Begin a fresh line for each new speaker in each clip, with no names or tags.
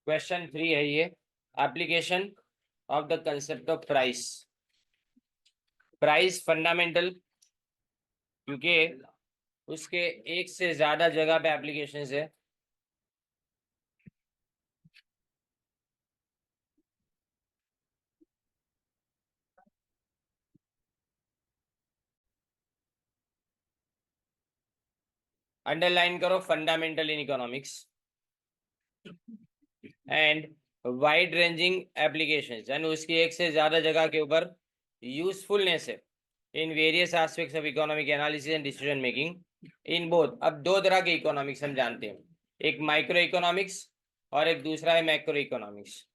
Question 3 है ये, application of the concept of price. Price fundamental, क्योंकि उसके एक से ज्यादा जगह पे एप्लीकेशन है। अंडरलाइन करो, fundamental in economics and wide ranging applications, यानी उसकी एक से ज्यादा जगह के ऊपर यूजफुलनेस है in various aspects of economic analysis and decision making in both. अब दो तरह के इकोनॉमिक्स हम जानते हैं, एक माइक्रो इकोनॉमिक्स और एक दूसरा है मैक्रो इकोनॉमिक्स।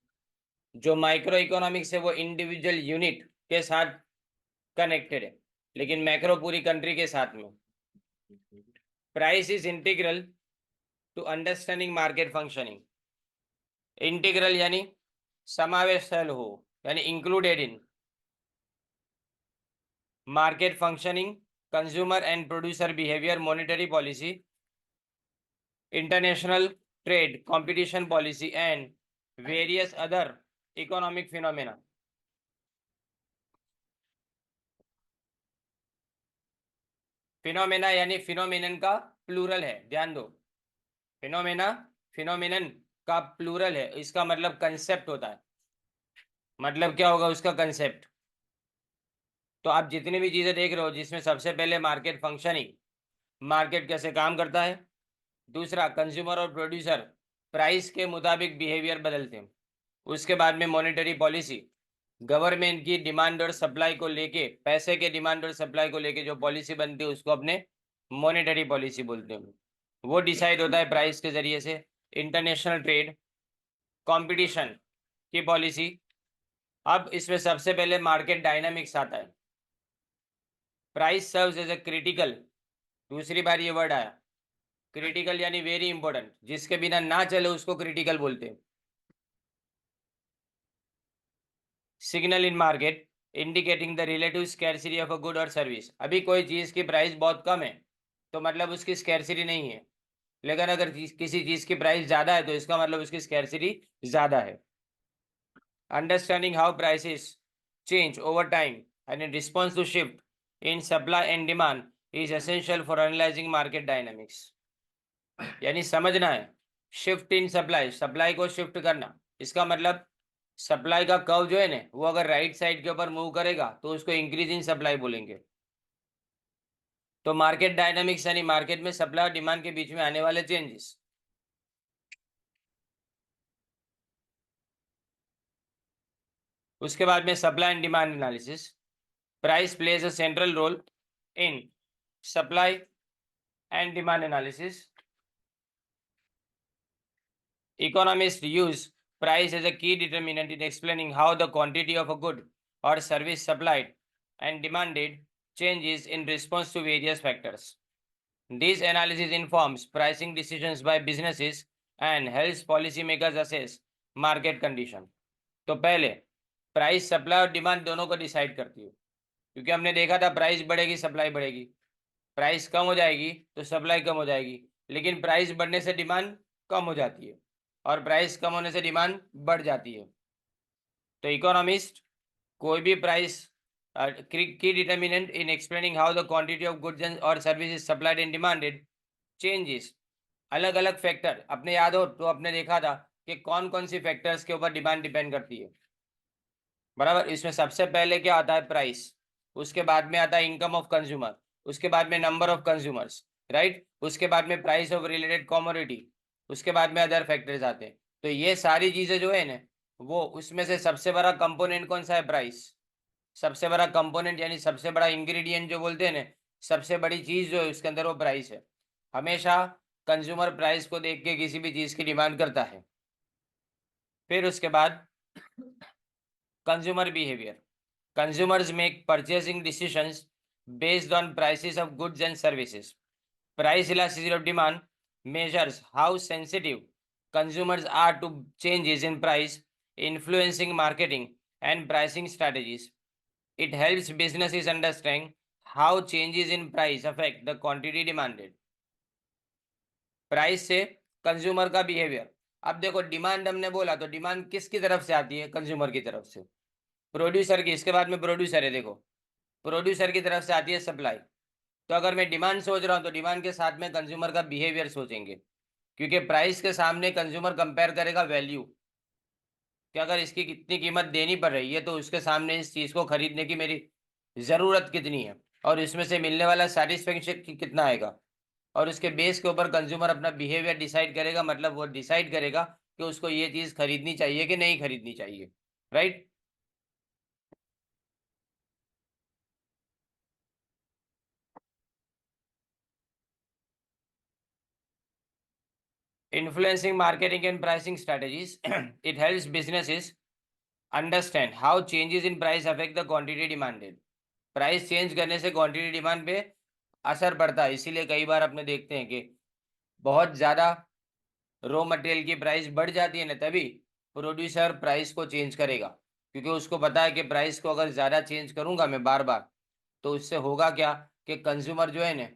जो माइक्रो इकोनॉमिक्स है वो इंडिविजुअल यूनिट के साथ कनेक्टेड है, लेकिन मैक्रो पूरी कंट्री के साथ में। Price is integral to understanding market functioning. Integral यानी समावेशल हो, यानी included in market functioning, consumer and producer behaviour, monetary policy, international trade, competition policy and various other economic phenomena. Phenomena यानी फिनोमिनन का प्लूरल है, ध्यान दो। फिनोमेना फिनोमिनन का प्लूरल है, इसका मतलब कंसेप्ट होता है। मतलब क्या होगा उसका कंसेप्ट? तो आप जितनी भी चीजें देख रहे हो जिसमें सबसे पहले मार्केट फंक्शनिंग, मार्केट कैसे काम करता है, दूसरा कंज्यूमर और प्रोड्यूसर प्राइस के मुताबिक बिहेवियर बदलते हैं, उसके बाद में मॉनेटरी पॉलिसी, गवर्नमेंट की डिमांड और सप्लाई को लेके, पैसे के डिमांड और सप्लाई को लेके जो पॉलिसी बनती है उसको अपने मॉनेटरी पॉलिसी बोलते हैं। वो डिसाइड होता है प्राइस के जरिए से। इंटरनेशनल ट्रेड, कंपटीशन की पॉलिसी। अब इसमें सबसे पहले मार्केट डायनामिक्स आता है। Price serves as a critical, दूसरी बार ये वर्ड आया क्रिटिकल, यानी वेरी इंपॉर्टेंट, जिसके बिना ना चले उसको क्रिटिकल बोलते हैं। Signal in market indicating the relative scarcity of a good और सर्विस। अभी कोई चीज की प्राइस बहुत कम है तो मतलब उसकी स्कैर्सिटी नहीं है, लेकिन अगर किसी चीज की प्राइस ज्यादा है तो इसका मतलब उसकी स्कैर्सिटी ज्यादा है। Understanding how prices change over time and in response to shift in supply and demand is essential for analysing market dynamics. यानी समझना है शिफ्ट इन सप्लाई, सप्लाई को शिफ्ट करना, इसका मतलब सप्लाई का कर्व जो है ना वो अगर राइट साइड के ऊपर मूव करेगा तो उसको इंक्रीज इन सप्लाई बोलेंगे। तो मार्केट डायनामिक्स यानी मार्केट में सप्लाई और डिमांड के बीच में आने वाले चेंजेस। उसके बाद में supply and demand analysis. Price plays a central role in supply and demand analysis. Economists use price as a key determinant in explaining how the quantity of a good or service supplied and demanded changes in response to various factors. This analysis informs pricing decisions by businesses and helps policymakers assess market condition. तो पहले price supply और demand दोनों को decide करती है, क्योंकि हमने देखा था प्राइस बढ़ेगी सप्लाई बढ़ेगी, प्राइस कम हो जाएगी तो सप्लाई कम हो जाएगी, लेकिन प्राइस बढ़ने से डिमांड कम हो जाती है और प्राइस कम होने से डिमांड बढ़ जाती है। तो इकोनॉमिस्ट कोई भी प्राइस की determinant in explaining how the quantity of goods और services supplied and demanded changes. अलग अलग फैक्टर अपने याद हो तो आपने देखा था कि कौन कौन सी फैक्टर्स के ऊपर डिमांड डिपेंड करती है, बराबर। इसमें सबसे पहले क्या आता है? प्राइस। उसके बाद में आता है इनकम ऑफ कंज्यूमर, उसके बाद में नंबर ऑफ कंज्यूमर्स, राइट। उसके बाद में प्राइस ऑफ रिलेटेड कॉमोडिटी, उसके बाद में अदर फैक्टर्स आते हैं। तो ये सारी चीजें जो है ना वो उसमें से सबसे बड़ा कंपोनेंट कौन सा है? प्राइस। सबसे बड़ा कंपोनेंट यानी सबसे बड़ा इंग्रेडिएंट जो बोलते हैं ना, सबसे बड़ी चीज जो है उसके अंदर वो प्राइस है। हमेशा कंज्यूमर प्राइस को देख के किसी भी चीज की डिमांड करता है। फिर उसके बाद consumer behaviour. Consumers make purchasing decisions based on prices of goods and services. Price elasticity of demand measures how sensitive consumers are to changes in price, influencing marketing and pricing strategies. It helps businesses understand how changes in price affect the quantity demanded. Price से consumer का behaviour, अब देखो demand हमने बोला तो demand किसकी तरफ से आती है? कंज्यूमर की तरफ से, प्रोड्यूसर की। इसके बाद में प्रोड्यूसर है, देखो प्रोड्यूसर की तरफ से आती है सप्लाई। तो अगर मैं डिमांड सोच रहा हूँ तो डिमांड के साथ में कंज्यूमर का बिहेवियर सोचेंगे, क्योंकि प्राइस के सामने कंज्यूमर कंपेयर करेगा वैल्यू, कि अगर इसकी कितनी कीमत देनी पड़ रही है तो उसके सामने इस चीज को खरीदने की मेरी जरूरत कितनी है और इसमें से मिलने वाला सेटिस्फेक्शन कितना आएगा, और उसके बेस के ऊपर कंज्यूमर अपना बिहेवियर डिसाइड करेगा। मतलब वो डिसाइड करेगा कि उसको ये चीज खरीदनी चाहिए कि नहीं खरीदनी चाहिए, right. Influencing marketing and pricing strategies. It helps businesses understand how changes in price affect the quantity demanded. Price change करने से क्वांटिटी डिमांड पे असर पड़ता है, इसीलिए कई बार अपने देखते हैं कि बहुत ज्यादा रॉ मटेरियल की प्राइस बढ़ जाती है ना, तभी प्रोड्यूसर प्राइस को चेंज करेगा, क्योंकि उसको पता है कि प्राइस को अगर ज्यादा चेंज करूंगा मैं बार बार, तो उससे होगा क्या कि कंज्यूमर जो है ना,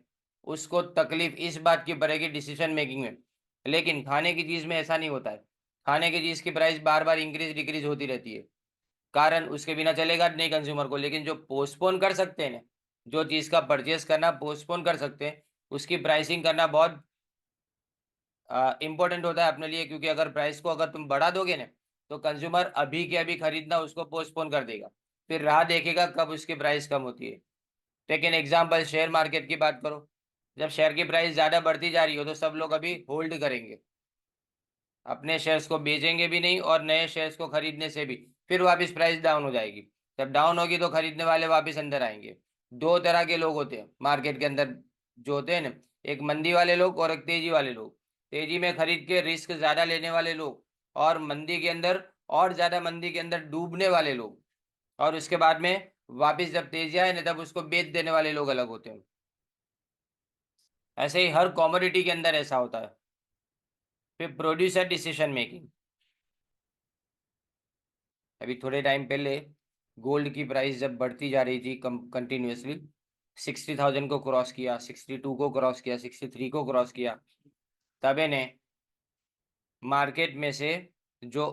उसको तकलीफ इस बात की पड़ेगी डिसीजन मेकिंग में। लेकिन खाने की चीज में ऐसा नहीं होता है, खाने की चीज की प्राइस बार बार इंक्रीज डिक्रीज होती रहती है, कारण उसके बिना चलेगा नहीं कंज्यूमर को। लेकिन जो पोस्टपोन कर सकते हैं ना, जो चीज का परचेस करना पोस्टपोन कर सकते हैं, उसकी प्राइसिंग करना बहुत इंपॉर्टेंट होता है अपने लिए, क्योंकि अगर प्राइस को अगर तुम बढ़ा दोगे ना, तो कंज्यूमर अभी के अभी खरीदना उसको पोस्टपोन कर देगा, फिर राह देखेगा कब उसकी प्राइस कम होती है। Take an example, share market की बात करो। जब शेयर की प्राइस ज्यादा बढ़ती जा रही हो तो सब लोग अभी होल्ड करेंगे, अपने शेयर्स को बेचेंगे भी नहीं और नए शेयर्स को खरीदने से भी फिर वापस प्राइस डाउन हो जाएगी। जब डाउन होगी तो खरीदने वाले वापस अंदर आएंगे। दो तरह के लोग होते हैं मार्केट के अंदर जो होते हैं ना, एक मंदी वाले लोग और एक तेजी वाले लोग। तेजी में खरीद के रिस्क ज्यादा लेने वाले लोग, और मंदी के अंदर और ज्यादा मंदी के अंदर डूबने वाले लोग, और उसके बाद में वापस जब तेजी आए ना तब उसको बेच देने वाले लोग अलग होते हैं। ऐसे ही हर कॉमोडिटी के अंदर ऐसा होता है। फिर प्रोड्यूसर डिसीजन मेकिंग। अभी थोड़े टाइम पहले गोल्ड की प्राइस जब बढ़ती जा रही थी कंटिन्यूअसली, 60,000 को क्रॉस किया, 62 को क्रॉस किया, 63 को क्रॉस किया, तब ने मार्केट में से जो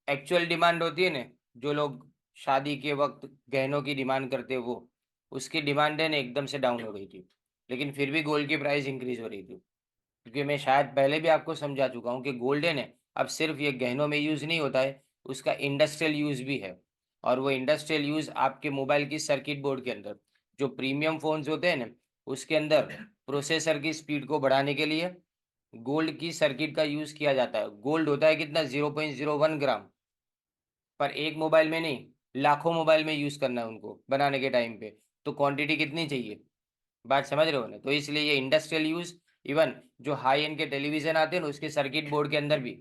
एक्चुअल डिमांड होती है ना, जो लोग शादी के वक्त गहनों की डिमांड करते हैं वो, उसकी डिमांड है ना एकदम से डाउन हो गई थी। लेकिन फिर भी गोल्ड की प्राइस इंक्रीज हो रही थी, क्योंकि मैं शायद पहले भी आपको समझा चुका हूँ कि गोल्डन है अब सिर्फ ये गहनों में यूज नहीं होता है, उसका इंडस्ट्रियल यूज भी है। और वो इंडस्ट्रियल यूज आपके मोबाइल की सर्किट बोर्ड के अंदर, जो प्रीमियम फोन्स होते हैं ना, उसके अंदर प्रोसेसर की स्पीड को बढ़ाने के लिए गोल्ड की सर्किट का यूज किया जाता है। गोल्ड होता है कितना, 0.01 ग्राम, पर एक मोबाइल में नहीं, लाखों मोबाइल में यूज करना है उनको बनाने के टाइम पे, तो क्वांटिटी कितनी चाहिए? बात समझ रहे हो ना? तो इसलिए ये इंडस्ट्रियल यूज, इवन जो हाई एंड के टेलीविजन आते हैं ना, उसके सर्किट बोर्ड के अंदर भी,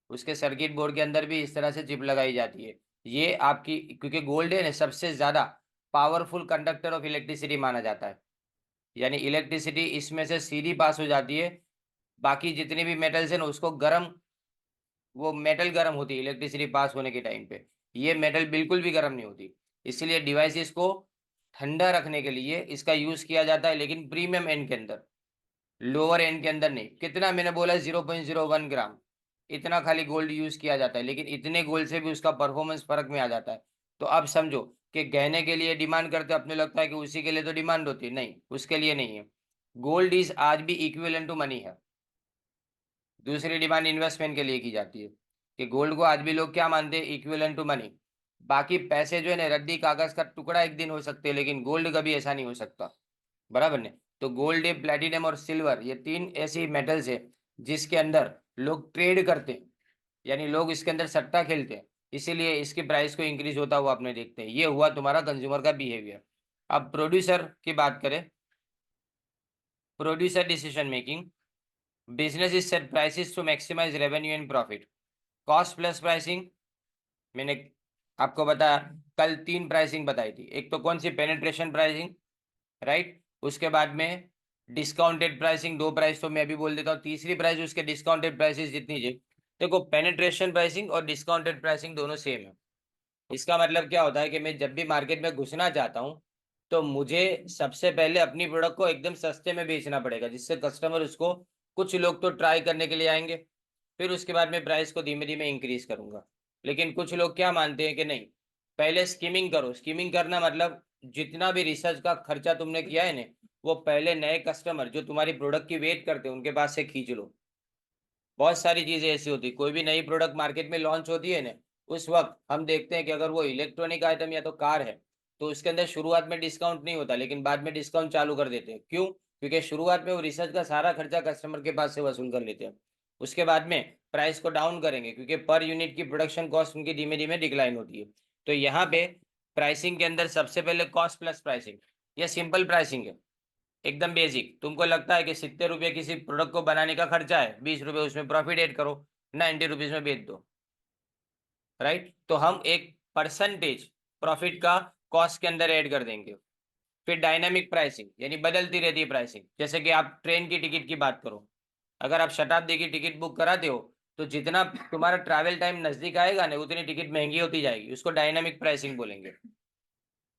उसके सर्किट बोर्ड के अंदर भी इस तरह से चिप लगाई जाती है। ये आपकी, क्योंकि गोल्ड है ना सबसे ज्यादा पावरफुल कंडक्टर ऑफ इलेक्ट्रिसिटी माना जाता है, यानी इलेक्ट्रिसिटी इसमें से सीधी पास हो जाती है। बाकी जितने भी मेटल्स हैं ना उसको गर्म, वो मेटल गर्म होती है इलेक्ट्रिसिटी पास होने के टाइम पे, ये मेटल बिल्कुल भी गर्म नहीं होती। इसलिए डिवाइसेस को ठंडा रखने के लिए इसका यूज किया जाता है, लेकिन प्रीमियम एंड के अंदर, लोअर एंड के अंदर नहीं। कितना मैंने बोला, 0.01 ग्राम, इतना खाली गोल्ड यूज किया जाता है, लेकिन इतने गोल्ड से भी उसका परफॉर्मेंस फर्क में आ जाता है। तो अब समझो कि गहने के लिए डिमांड करते अपने लगता है कि उसी के लिए तो डिमांड होती है, नहीं, उसके लिए नहीं है। गोल्ड इज आज भी इक्विवेलेंट टू मनी है। दूसरी डिमांड इन्वेस्टमेंट के लिए की जाती है, कि गोल्ड को आज भी लोग क्या मानते हैं, इक्विवेलेंट टू मनी। बाकी पैसे जो है ना रद्दी कागज का टुकड़ा एक दिन हो सकते हैं, लेकिन गोल्ड कभी ऐसा नहीं हो सकता, बराबर ने? तो गोल्ड, प्लेटिनम और सिल्वर, ये तीन ऐसी मेटल्स है जिसके अंदर लोग ट्रेड करते हैं, यानी लोग इसके अंदर सट्टा खेलते हैं, इसीलिए इसकी प्राइस को इंक्रीज होता हुआ आपने देखते हैं। ये हुआ तुम्हारा कंज्यूमर का बिहेवियर। अब प्रोड्यूसर की बात करें, producer decision making. Business set prices to maximise revenue and profit. Cost plus pricing, मैंने आपको बताया, कल तीन प्राइसिंग बताई थी। एक तो कौन सी, पेनिट्रेशन प्राइसिंग, राइट। उसके बाद में डिस्काउंटेड प्राइसिंग, दो प्राइस तो मैं अभी बोल देता हूँ, तीसरी प्राइस उसके डिस्काउंटेड प्राइसेस जितनी जी। देखो पेनिट्रेशन प्राइसिंग और डिस्काउंटेड प्राइसिंग दोनों सेम है। इसका मतलब क्या होता है कि मैं जब भी मार्केट में घुसना चाहता हूँ तो मुझे सबसे पहले अपनी प्रोडक्ट को एकदम सस्ते में बेचना पड़ेगा, जिससे कस्टमर उसको, कुछ लोग तो ट्राई करने के लिए आएंगे, फिर उसके बाद में प्राइस को धीमे धीमे इंक्रीज करूंगा। लेकिन कुछ लोग क्या मानते हैं कि नहीं, पहले स्कीमिंग करो। स्कीमिंग करना मतलब जितना भी रिसर्च का खर्चा तुमने किया है ना, वो पहले नए कस्टमर जो तुम्हारी प्रोडक्ट की वेट करते हैं उनके पास से खींच लो। बहुत सारी चीजें ऐसी होती, कोई भी नई प्रोडक्ट मार्केट में लॉन्च होती है ना, उस वक्त हम देखते हैं कि अगर वो इलेक्ट्रॉनिक आइटम या तो कार है, तो उसके अंदर शुरुआत में डिस्काउंट नहीं होता, लेकिन बाद में डिस्काउंट चालू कर देते हैं। क्यों? क्योंकि शुरुआत में वो रिसर्च का सारा खर्चा कस्टमर के पास से वसूल कर लेते हैं। उसके बाद में प्राइस को डाउन करेंगे, क्योंकि पर यूनिट की प्रोडक्शन कॉस्ट उनकी धीमे धीमे डिक्लाइन होती है। तो यहाँ पे प्राइसिंग के अंदर सबसे पहले कॉस्ट प्लस प्राइसिंग, यह सिंपल प्राइसिंग है, एकदम बेसिक। तुमको लगता है कि 70 रुपये किसी प्रोडक्ट को बनाने का खर्चा है, 20 रुपये उसमें प्रॉफिट ऐड करो, 90 रुपीज में बेच दो, राइट? तो हम एक परसेंटेज प्रॉफिट का कॉस्ट के अंदर ऐड कर देंगे। फिर डायनामिक प्राइसिंग, यानी बदलती रहती है प्राइसिंग। जैसे कि आप ट्रेन की टिकट की बात करो, अगर आप शताब्दी की टिकट बुक कराते हो, तो जितना तुम्हारा ट्रैवल टाइम नजदीक आएगा ना, उतनी टिकट महंगी होती जाएगी, उसको डायनामिक प्राइसिंग बोलेंगे।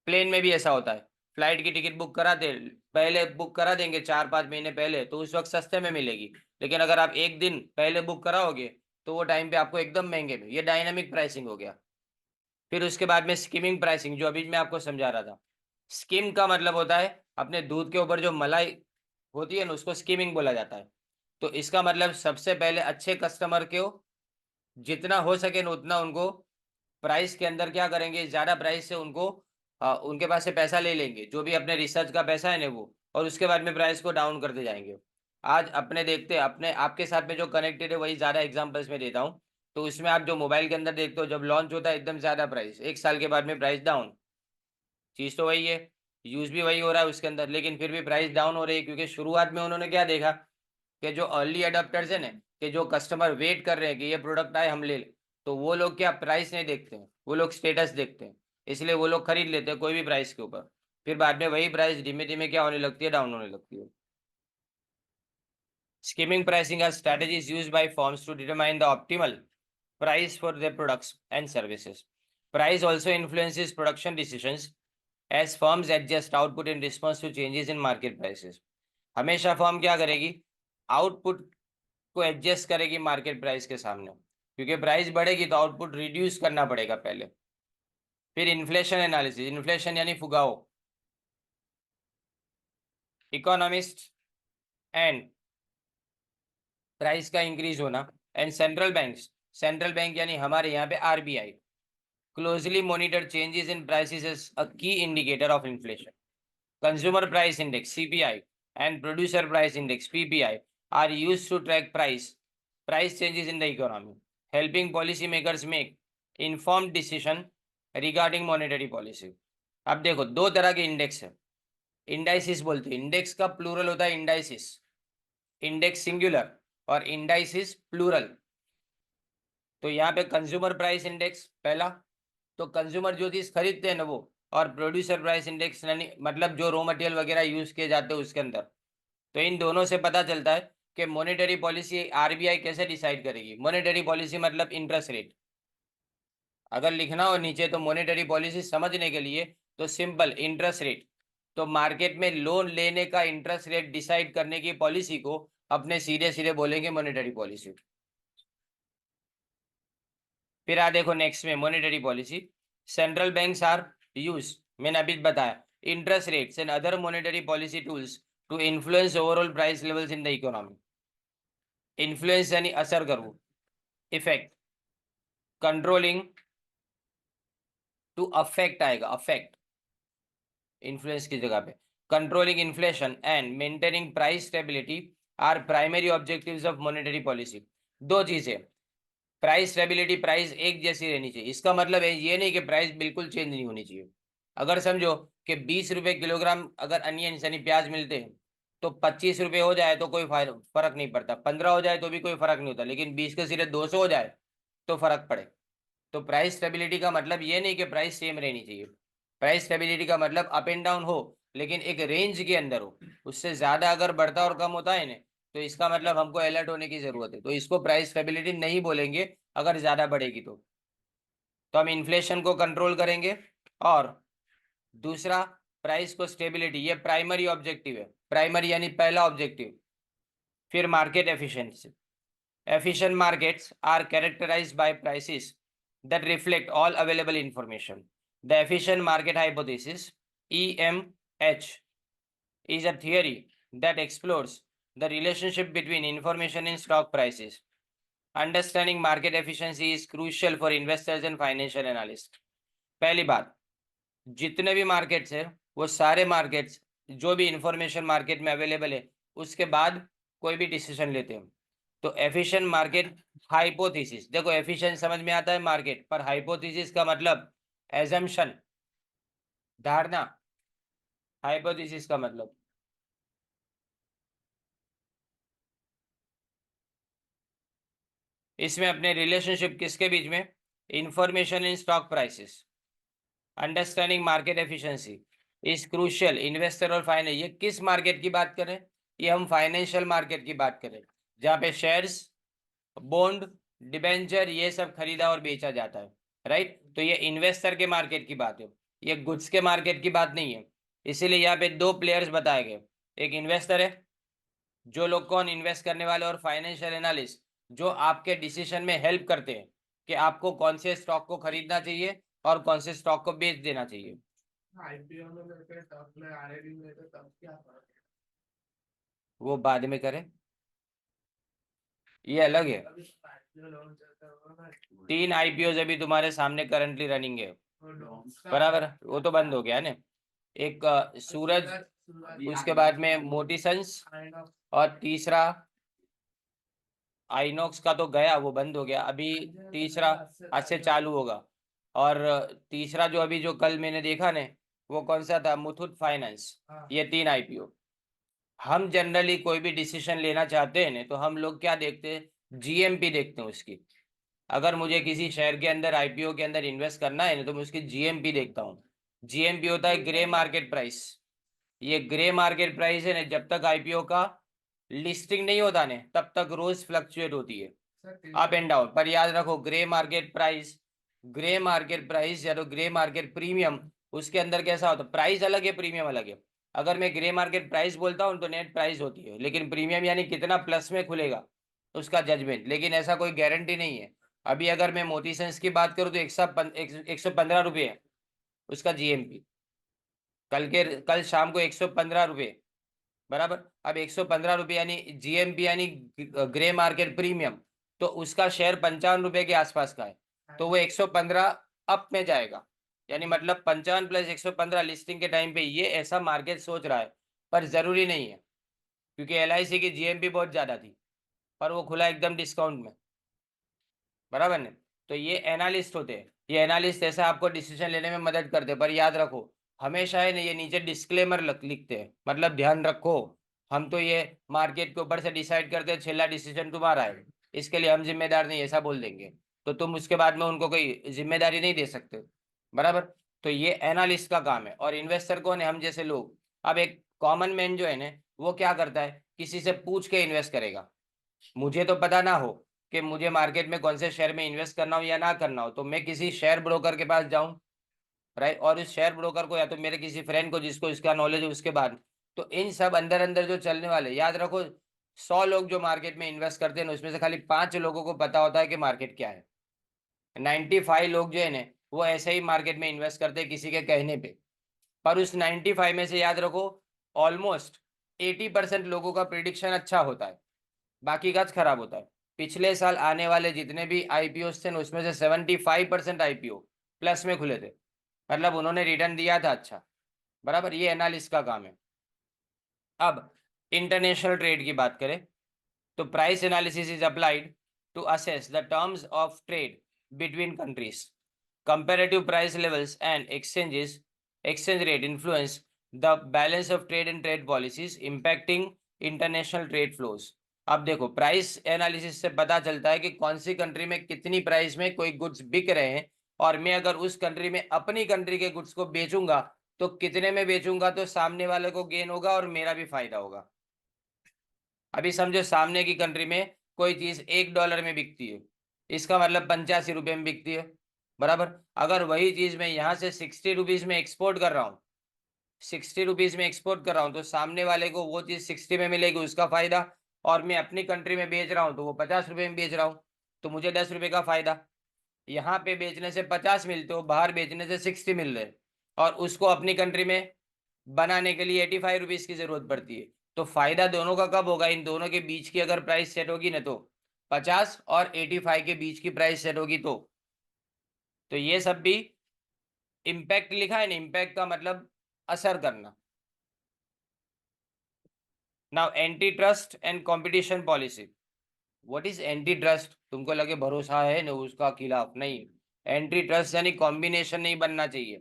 प्लेन में भी ऐसा होता है, फ्लाइट की टिकट बुक कराते पहले बुक करा देंगे 4-5 महीने पहले, तो उस वक्त सस्ते में मिलेगी। लेकिन अगर आप एक दिन पहले बुक कराओगे, तो वो टाइम पे आपको एकदम महंगे में। ये डायनामिक प्राइसिंग हो गया। फिर उसके बाद में स्कीमिंग प्राइसिंग, जो अभी मैं आपको समझा रहा था। स्कीम का मतलब होता है अपने दूध के ऊपर जो मलाई होती है ना, उसको स्कीमिंग बोला जाता है। तो इसका मतलब सबसे पहले अच्छे कस्टमर को जितना हो सके ना उतना उनको प्राइस के अंदर क्या करेंगे, ज्यादा प्राइस से उनको उनके पास से पैसा ले लेंगे, जो भी अपने रिसर्च का पैसा है ना वो, और उसके बाद में प्राइस को डाउन करते जाएंगे। आज अपने देखते हैं, अपने आपके साथ में जो कनेक्टेड है वही ज्यादा एग्जांपल्स में देता हूँ। तो उसमें आप जो मोबाइल के अंदर देखते हो, जब लॉन्च होता है एकदम ज्यादा प्राइस, 1 साल के बाद में प्राइस डाउन। चीज तो वही है, यूज भी वही हो रहा है उसके अंदर, लेकिन फिर भी प्राइस डाउन हो रही है, क्योंकि शुरुआत में उन्होंने क्या देखा कि जो अर्ली अडॉप्टर्स है ना, कि जो कस्टमर वेट कर रहे हैं कि ये प्रोडक्ट आए हम ले लें, तो वो लोग क्या प्राइस नहीं देखते हैं, वो लोग स्टेटस देखते हैं। इसलिए वो लोग खरीद लेते हैं कोई भी प्राइस के ऊपर। फिर बाद में वही प्राइस धीमे धीमे क्या होने लगती है, डाउन होने लगती है। Skimming pricing are strategies used by firms to determine the optimal price for their products and services. Price also influences production decisions as firms adjust output in response to changes in market prices. हमेशा firm क्या करेगी, output को adjust करेगी market price के सामने, क्योंकि price बढ़ेगी तो आउटपुट रिड्यूस करना पड़ेगा पहले। फिर इन्फ्लेशन एनालिसिस, इन्फ्लेशन यानी फुगाओ, इकोनॉमिस्ट एंड प्राइस का इंक्रीज होना, and central banks, central bank यानी हमारे यहाँ पे RBI, closely monitor changes in prices as a key indicator of inflation. Consumer Price Index (CPI) and Producer Price Index (PPI) are used to track price changes in the economy, helping policymakers make informed decision regarding monetary policy. अब देखो दो तरह के index है, indices बोलते हैं। Index का plural होता है इंडाइसिस, इंडेक्स सिंगुलर और इंडाइसिस प्लूरल। तो यहाँ पे कंज्यूमर प्राइस इंडेक्स पहला, तो कंज्यूमर जो चीज खरीदते हैं ना वो, और प्रोड्यूसर प्राइस इंडेक्स यानी मतलब जो रॉ मटेरियल वगैरह यूज किए जाते हैं उसके अंदर। तो इन दोनों से पता चलता है कि मॉनेटरी पॉलिसी आरबीआई कैसे डिसाइड करेगी। मॉनेटरी पॉलिसी मतलब इंटरेस्ट रेट। अगर लिखना हो नीचे तो मॉनेटरी पॉलिसी समझने के लिए तो सिंपल इंटरेस्ट रेट। तो मार्केट में लोन लेने का इंटरेस्ट रेट डिसाइड करने की पॉलिसी को अपने सीधे सीधे बोलेंगे मॉनेटरी पॉलिसी। फिर आ देखो नेक्स्ट में monetary policy, central banks are use, मैंने अभी बताया, interest rates and other monetary policy tools to influence overall price levels in the economy. Influence यानी असर करવું, इफेक्ट, कंट्रोलिंग टू अफेक्ट आएगा, अफेक्ट इन्फ्लुएंस की जगह पे। Controlling inflation and maintaining price stability are primary objectives of monetary policy. दो चीजें, price stability, price एक जैसी रहनी चाहिए। इसका मतलब है ये नहीं कि प्राइस बिल्कुल चेंज नहीं होनी चाहिए। अगर समझो कि 20 रुपए किलोग्राम अगर अनियन यानी प्याज मिलते हैं, तो 25 रुपए हो जाए तो कोई फर्क नहीं पड़ता, 15 हो जाए तो भी कोई फर्क नहीं होता, लेकिन 20 के सिरे 200 हो जाए तो फर्क पड़े। तो प्राइस स्टेबिलिटी का मतलब ये नहीं कि प्राइस सेम रहनी चाहिए। प्राइस स्टेबिलिटी का मतलब अप एंड डाउन हो, लेकिन एक रेंज के अंदर हो। उससे ज्यादा अगर बढ़ता और कम होता है ना, तो इसका मतलब हमको अलर्ट होने की जरूरत है। तो इसको प्राइस स्टेबिलिटी नहीं बोलेंगे अगर ज्यादा बढ़ेगी तो हम इन्फ्लेशन को कंट्रोल करेंगे। और दूसरा, प्राइस को स्टेबिलिटी, ये प्राइमरी ऑब्जेक्टिव है, प्राइमरी यानी पहला ऑब्जेक्टिव। फिर market efficiency, Efficient markets are characterized by prices that reflect all available information. The efficient market hypothesis, EMH, is a theory that explores the relationship between information and stock prices. Understanding market efficiency is crucial for investors and financial analysts. पहली बात, जितने भी markets है वो सारे markets जो भी information market में अवेलेबल है उसके बाद कोई भी डिसीजन लेते हैं. तो एफिशिएंट मार्केट हाइपोथेसिस, देखो एफिशिएंट समझ में आता है मार्केट, पर हाइपोथेसिस का मतलब एजम्पशन, धारणा. हाइपोथेसिस का मतलब इसमें अपने रिलेशनशिप किसके बीच में, information in stock prices. Understanding market efficiency is crucial. Investor और फाइनेंस, ये किस मार्केट की बात करें, ये हम फाइनेंशियल मार्केट की बात करें जहां पे शेयर्स, बॉन्ड, डिबेंचर ये सब खरीदा और बेचा जाता है, राइट. तो ये इन्वेस्टर के मार्केट की बात है, ये गुड्स के मार्केट की बात नहीं है. इसीलिए यहाँ पे दो प्लेयर्स बताए गए, एक इन्वेस्टर है जो लोग कौन इन्वेस्ट करने वाले, और फाइनेंशियल एनालिस्ट जो आपके डिसीजन में हेल्प करते हैं कि आपको कौन से स्टॉक को खरीदना चाहिए और कौन से स्टॉक को बेच देना चाहिए.
आईपीओ में लेते तब में आरएडी में लेते तब क्या फर्क है?
वो बाद में करें, ये अलग है.
अभी आईपीओ लॉन्च होता होगा ना,
3 आईपीओ अभी तुम्हारे सामने करंटली रनिंग है,
वो लॉन्च का
बराबर. वो तो बंद हो गया ना. एक सूरज, उसके बाद में मोटी सन्स,
काइंड ऑफ
और तीसरा आइनॉक्स का तो गया, वो बंद हो गया. अभी तीसरा आज से चालू होगा. और तीसरा जो अभी जो कल मैंने देखा ने, वो कौन सा था, मुथूट फाइनेंस. ये 3 आईपीओ. हम जनरली कोई भी डिसीजन लेना चाहते हैं ना तो हम लोग क्या देखते हैं, जीएमपी देखते हैं उसकी. अगर मुझे किसी शेयर के अंदर आईपीओ के अंदर इन्वेस्ट करना है ना तो मैं उसकी जीएमपी देखता हूँ. जीएमपी होता है ग्रे मार्केट प्राइस. ये ग्रे मार्केट प्राइस है ना, जब तक आईपीओ का लिस्टिंग नहीं होता ने तब तक रोज फ्लक्चुएट होती है, अप एंड डाउन. पर याद रखो grey market price, grey market price या तो ग्रे मार्केट प्रीमियम, उसके अंदर कैसा होता है, प्राइस अलग है प्रीमियम अलग है. अगर मैं ग्रे मार्केट प्राइस बोलता हूँ तो नेट प्राइस होती है, लेकिन प्रीमियम यानी कितना प्लस में खुलेगा उसका जजमेंट, लेकिन ऐसा कोई गारंटी नहीं है. अभी अगर मैं मोती सेंस की बात करूँ तो 115 रुपये है उसका जीएमपी. कल शाम को 115 रुपये, बराबर. अब 115 रुपये यानी जीएमपी यानी ग्रे मार्केट प्रीमियम, तो उसका शेयर 55 रुपये के आसपास का है, तो वो 115 अप में जाएगा. यानी मतलब 55 + 115 लिस्टिंग के टाइम पे, ये ऐसा मार्केट सोच रहा है, पर जरूरी नहीं है क्योंकि एलआईसी की जीएमपी बहुत ज्यादा थी पर वो खुला एकदम डिस्काउंट में, बराबर ने. तो ये एनालिस्ट होते हैं, ये एनालिस्ट ऐसा आपको डिसीजन लेने में मदद करते हैं. पर याद रखो हमेशा है ना, ये नीचे डिस्क्लेमर लिखते हैं, मतलब ध्यान रखो हम तो ये मार्केट के ऊपर से डिसाइड करते हैं, छेला डिसीजन तुम्हारा है, इसके लिए हम जिम्मेदार नहीं, ऐसा बोल देंगे तो तुम उसके बाद में उनको कोई जिम्मेदारी नहीं दे सकते, बराबर. तो ये एनालिस्ट का काम है. और इन्वेस्टर कौन है, हम जैसे लोग. अब एक कॉमन मैन जो है ना, वो क्या करता है, किसी से पूछ के इन्वेस्ट करेगा. मुझे तो पता ना हो कि मुझे मार्केट में कौन से शेयर में इन्वेस्ट करना हो या ना करना हो, तो मैं किसी शेयर ब्रोकर के पास जाऊं, राइट. और उस शेयर ब्रोकर को या तो मेरे किसी फ्रेंड को जिसको इसका नॉलेज है उसके बाद. तो इन सब अंदर अंदर जो चलने वाले, याद रखो 100 लोग जो मार्केट में इन्वेस्ट करते हैं उसमें से खाली 5 लोगों को पता होता है कि मार्केट क्या है. 95 लोग जो है ना वो ऐसे ही मार्केट में इन्वेस्ट करते हैं किसी के कहने पे. पर उस 95 में से याद रखो ऑलमोस्ट 80% लोगों का प्रिडिक्शन अच्छा होता है, बाकी का खराब होता है. पिछले साल आने वाले जितने भी आईपीओ थे उसमें से 75% आईपीओ प्लस में खुले थे, मतलब उन्होंने रिटर्न दिया था अच्छा, बराबर. ये एनालिस्ट का काम है. अब इंटरनेशनल ट्रेड की बात करें तो price analysis is applied to assess the terms of trade between countries. Comparative price levels and exchange rate influence the balance of trade and trade policies impacting international trade flows. अब देखो price analysis से पता चलता है कि कौन सी country में कितनी प्राइस में कोई गुड्स बिक रहे हैं, और मैं अगर उस कंट्री में अपनी कंट्री के गुड्स को बेचूंगा तो कितने में बेचूंगा तो सामने वाले को गेन होगा और मेरा भी फायदा होगा. अभी समझो सामने की कंट्री में कोई चीज $1 में बिकती है, इसका मतलब 85 रुपये में बिकती है, बराबर. अगर वही चीज मैं यहाँ से 60 रुपीज में एक्सपोर्ट कर रहा हूँ, 60 रुपीज में एक्सपोर्ट कर रहा हूँ, तो सामने वाले को वो चीज 60 में मिलेगी, उसका फायदा. और मैं अपनी कंट्री में बेच रहा हूँ तो वो 50 रुपये में बेच रहा हूँ, तो मुझे 10 रुपये का फायदा। यहाँ पे बेचने से 50 मिलते हो, बाहर बेचने से 60 मिल रहे, और उसको अपनी कंट्री में बनाने के लिए 85 रुपीज की जरूरत पड़ती है। तो फायदा दोनों का कब होगा? इन दोनों के बीच की अगर प्राइस सेट होगी ना, तो 50 और 85 के बीच की प्राइस सेट होगी। तो ये सब भी इम्पैक्ट लिखा है ना, इम्पैक्ट का मतलब असर करना। Now anti trust and competition policy. What is anti trust? तुमको लगे भरोसा है ना उसका खिलाफ, नहीं। एंटी ट्रस्ट यानी कॉम्बिनेशन नहीं बनना चाहिए,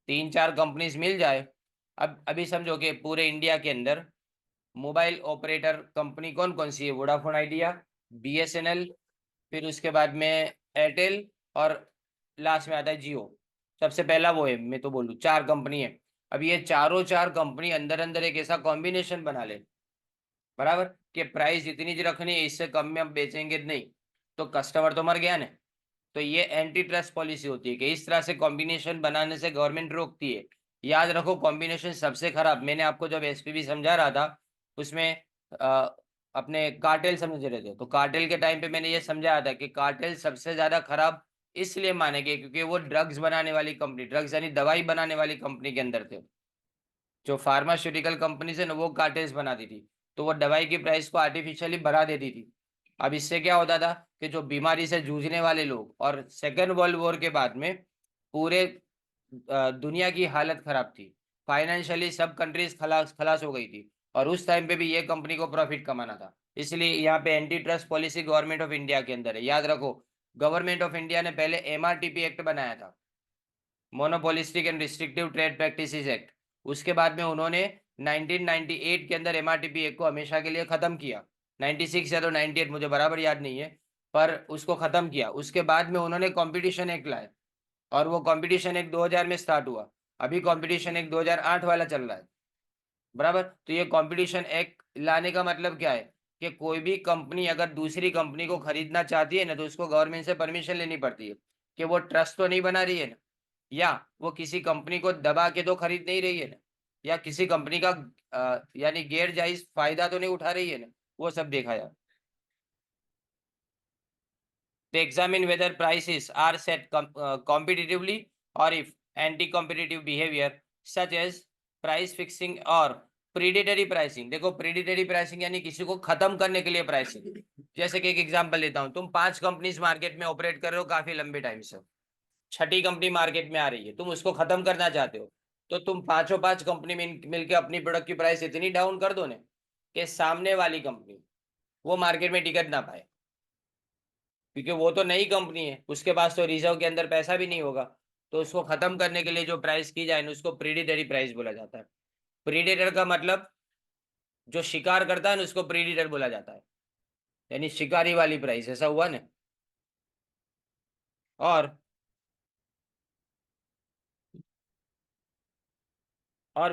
3-4 कंपनीज मिल जाए। अब अभी समझो कि पूरे इंडिया के अंदर मोबाइल ऑपरेटर कंपनी कौन कौन सी है? वोडाफोन आइडिया, बीएसएनएल, फिर उसके बाद में एयरटेल, और लास्ट में आता है जियो। सबसे पहला वो है, मैं तो बोलूँ 4 कंपनी है। अब ये चारों 4 कंपनी अंदर अंदर एक ऐसा कॉम्बिनेशन बना ले, बराबर, कि प्राइस इतनी जी रखनी है, इससे कम में हम बेचेंगे नहीं, तो कस्टमर तो मर गया ना। तो ये एंटी ट्रस्ट पॉलिसी होती है कि इस तरह से कॉम्बिनेशन बनाने से गवर्नमेंट रोकती है। याद रखो, कॉम्बिनेशन सबसे खराब, मैंने आपको जब एसपीबी समझा रहा था उसमें अपने कार्टेल समझ रहे थे, तो कार्टेल के टाइम पे मैंने ये समझाया था कि कार्टेल सबसे ज्यादा खराब इसलिए माने गए क्योंकि वो ड्रग्स बनाने वाली कंपनी, ड्रग्स यानी दवाई बनाने वाली कंपनी के अंदर थे। जो फार्मास्यूटिकल कंपनी है ना, वो कार्टेल्स बनाती थी, तो वो दवाई की प्राइस को आर्टिफिशियली बढ़ा देती थी। अब इससे क्या होता था कि जो बीमारी से जूझने वाले लोग, और सेकेंड वर्ल्ड वॉर के बाद में पूरे दुनिया की हालत खराब थी, फाइनेंशियली सब कंट्रीज खलास खलास हो गई थी, और उस टाइम पे भी ये कंपनी को प्रॉफिट कमाना था। इसलिए यहाँ पे anti trust policy government of India के अंदर है। याद रखो, गवर्नमेंट ऑफ इंडिया ने पहले एमआरटीपी एक्ट बनाया था, monopolistic and restrictive trade practices act. उसके बाद में उन्होंने 1998 के अंदर एमआरटीपी एक्ट को हमेशा के लिए खत्म किया। 96 या तो 98, मुझे बराबर याद नहीं है, पर उसको खत्म किया। उसके बाद में उन्होंने कंपटीशन एक्ट लाए, और वो कंपटीशन एक्ट 2000 में स्टार्ट हुआ। अभी कंपटीशन एक्ट 2008 वाला चल रहा है, बराबर। तो ये कंपटीशन एक्ट लाने का मतलब क्या है कि कोई भी कंपनी अगर दूसरी कंपनी को खरीदना चाहती है ना, तो उसको गवर्नमेंट से परमिशन लेनी पड़ती है कि वो ट्रस्ट तो नहीं बना रही है ना, या वो किसी कंपनी को दबा के तो खरीद नहीं रही है ना, या किसी कंपनी का यानी गैर जायज फायदा तो नहीं उठा रही है ना, वो सब देखा जाए। To examine whether prices are set competitively, or if anti-competitive behavior such as price fixing or predatory pricing। देखो, predatory pricing यानी किसी को खत्म करने के लिए प्राइसिंग। जैसे कि एक एग्जांपल लेता हूं, तुम 5 कंपनीज मार्केट में ऑपरेट कर रहे हो काफी लंबे टाइम से, छठी कंपनी मार्केट में आ रही है, तुम उसको खत्म करना चाहते हो, तो तुम पांचों 5 कंपनी में मिलकर अपनी प्रोडक्ट की प्राइस इतनी डाउन कर दो ना कि सामने वाली कंपनी वो मार्केट में टिकट ना पाए, क्योंकि वो तो नई कंपनी है, उसके पास तो रिजर्व के अंदर पैसा भी नहीं होगा। तो उसको खत्म करने के लिए जो प्राइस की जाए ना, उसको प्रीडेटरी प्राइस बोला जाता है। प्रीडेटर का मतलब जो शिकार करता है ना, उसको प्रीडेटर बोला जाता है, यानी शिकारी वाली प्राइस, ऐसा हुआ ना। और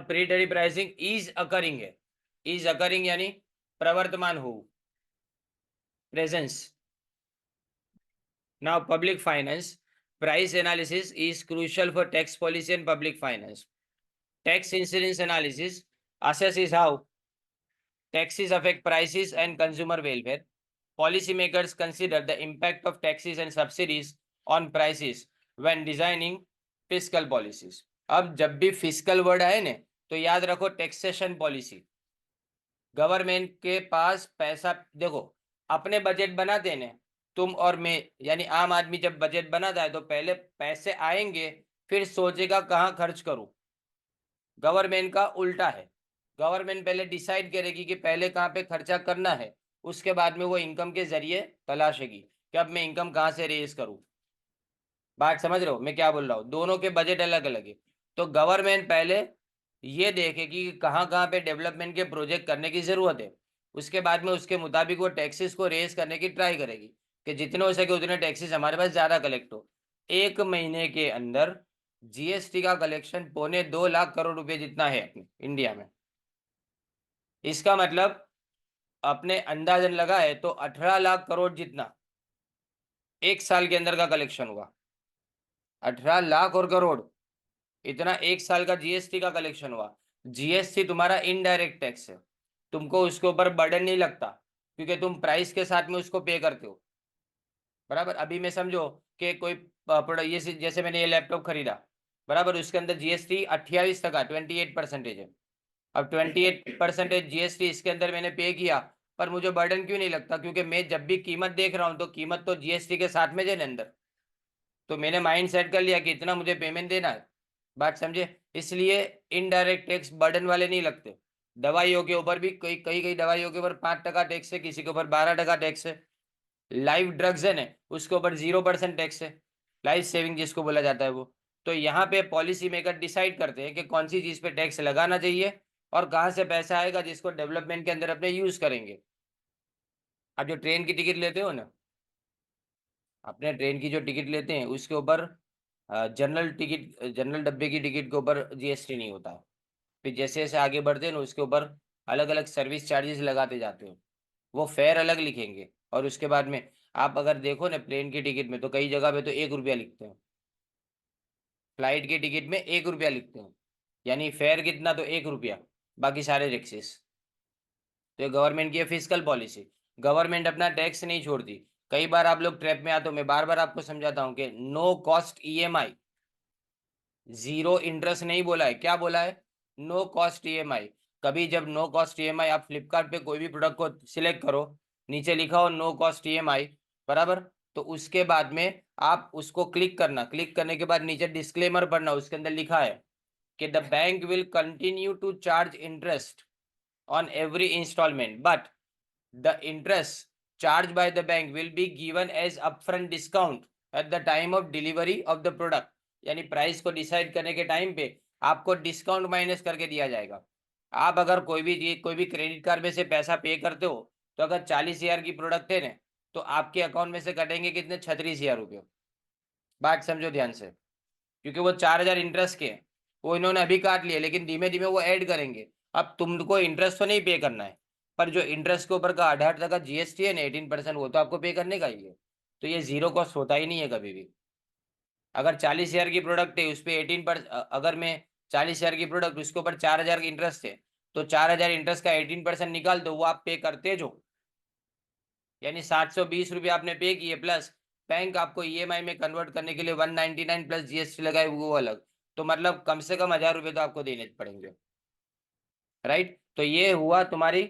प्रीडेटरी प्राइसिंग इज अकरिंग है, इज अकरिंग यानी प्रवर्तमान हो, presence. Now public finance, price analysis is crucial for tax policy and public finance. Tax incidence analysis assesses how taxes affect prices and consumer welfare. Policymakers consider the impact of taxes and subsidies on prices when designing fiscal policies. अब जब भी physical word आए ना, तो याद रखो taxation policy. Government के पास पैसा, देखो, अपने बजट बनाते हैं, तुम और मैं, यानी आम आदमी जब बजट बनाता है तो पहले पैसे आएंगे, फिर सोचेगा कहाँ खर्च करूं। गवर्नमेंट का उल्टा है, गवर्नमेंट पहले डिसाइड करेगी कि पहले कहाँ पे खर्चा करना है, उसके बाद में वो इनकम के जरिए तलाशेगी कि अब मैं इनकम कहाँ से रेज करूं। बात समझ रहे हो मैं क्या बोल रहा हूँ? दोनों के बजट अलग अलग है। तो गवर्नमेंट पहले ये देखेगी कि कहाँ कहाँ पे डेवलपमेंट के प्रोजेक्ट करने की जरूरत है, उसके बाद में उसके मुताबिक वो टैक्सेस को रेज करने की ट्राई करेगी कि जितने हो सके उतने टैक्सेस हमारे पास ज्यादा कलेक्ट हो। 1 महीने के अंदर जीएसटी का कलेक्शन 2.25 लाख करोड़ रुपए जितना है अपने इंडिया में। इसका मतलब अपने अंदाजन लगा है तो 18 लाख करोड़ जितना 1 साल के अंदर का कलेक्शन हुआ। 18 लाख और करोड़, इतना 1 साल का जीएसटी का कलेक्शन हुआ। जीएसटी तुम्हारा इनडायरेक्ट टैक्स है, तुमको उसके ऊपर बर्डन नहीं लगता, क्योंकि तुम प्राइस के साथ में उसको पे करते हो, बराबर। अभी मैं समझो कि कोई प्रोडक्ट, ये जैसे मैंने ये लैपटॉप खरीदा, बराबर, उसके अंदर जीएसटी 28%, 28% है। अब 28% जीएसटी इसके अंदर मैंने पे किया, पर मुझे बर्डन क्यों नहीं लगता? क्योंकि मैं जब भी कीमत देख रहा हूँ तो कीमत तो जीएसटी के साथ में है अंदर, तो मैंने माइंड सेट कर लिया कि इतना मुझे पेमेंट देना है। बात समझे? इसलिए इनडायरेक्ट टैक्स बर्डन वाले नहीं लगते। दवाइयों के ऊपर भी कई कई कई दवाइयों के ऊपर 5% टैक्स है, किसी के ऊपर 12% टैक्स है। लाइफ ड्रग्स है ना, उसके ऊपर 0% टैक्स है, लाइफ सेविंग जिसको बोला जाता है वो। तो यहाँ पे पॉलिसी मेकर डिसाइड करते हैं कि कौन सी चीज पे टैक्स लगाना चाहिए और कहाँ से पैसा आएगा जिसको डेवलपमेंट के अंदर अपने यूज करेंगे। आप जो ट्रेन की टिकट लेते हो ना, अपने ट्रेन की जो टिकट लेते हैं उसके ऊपर जनरल टिकट, जनरल डब्बे की टिकट के ऊपर जीएसटी नहीं होता है। फिर जैसे जैसे आगे बढ़ते हैं ना, उसके ऊपर अलग अलग सर्विस चार्जेस लगाते जाते हो, वो फेयर अलग लिखेंगे। और उसके बाद में आप अगर देखो ना प्लेन की टिकट में, तो कई जगह पे तो 1 रुपया लिखते हैं, फ्लाइट की टिकट में 1 रुपया लिखते हैं, यानी फेयर कितना? तो 1 रुपया, बाकी सारे टैक्सेस। तो ये गवर्नमेंट की है फिजिकल पॉलिसी। गवर्नमेंट अपना टैक्स नहीं छोड़ती। कई बार आप लोग ट्रैप में आते हो, मैं बार बार आपको समझाता हूँ कि no cost EMI, zero interest नहीं बोला है, क्या बोला है? No cost EMI. कभी जब नो कॉस्ट ईएमआई, आप फ्लिपकार्ट पे कोई भी प्रोडक्ट को सिलेक्ट करो, नीचे लिखा हो नो कॉस्ट ईएमआई, बराबर, तो उसके बाद में आप उसको क्लिक करना, क्लिक करने के बाद नीचे डिस्क्लेमर पढ़ना, उसके अंदर लिखा है कि the bank will continue to charge interest on every instalment, but the interest charged by the bank will be given as upfront discount at the time of delivery of the product। यानी price को decide करने के time पे आपको discount minus करके दिया जाएगा। आप अगर कोई भी क्रेडिट कार्ड में से पैसा पे करते हो, तो अगर 40,000 की प्रोडक्ट है ना, तो आपके अकाउंट में से कटेंगे कितने? 36,000 रुपये। बात समझो ध्यान से, क्योंकि वो 4,000 इंटरेस्ट के हैं, वो इन्होंने अभी काट लिए, लेकिन धीमे धीमे वो ऐड करेंगे। अब तुमको इंटरेस्ट तो नहीं पे करना है, पर जो इंटरेस्ट के ऊपर का 18% जीएसटी है ना, 18%, वो तो आपको पे करने का ही है। तो ये जीरो कॉस्ट होता ही नहीं है कभी भी। अगर 40,000 की प्रोडक्ट है, उस पर 18%, अगर मैं 40,000 की प्रोडक्ट, उसके ऊपर 4,000 की इंटरेस्ट है, तो 4,000 इंटरेस्ट का 18% निकाल दो, वो आप पे करते जो, यानी 720 रुपये आपने पे किए, प्लस बैंक आपको ईएमआई में कन्वर्ट करने के लिए 199 प्लस जीएसटी लगाए, वो अलग। तो मतलब कम से कम 1,000 रुपये तो आपको देने पड़ेंगे, राइट। तो ये हुआ तुम्हारी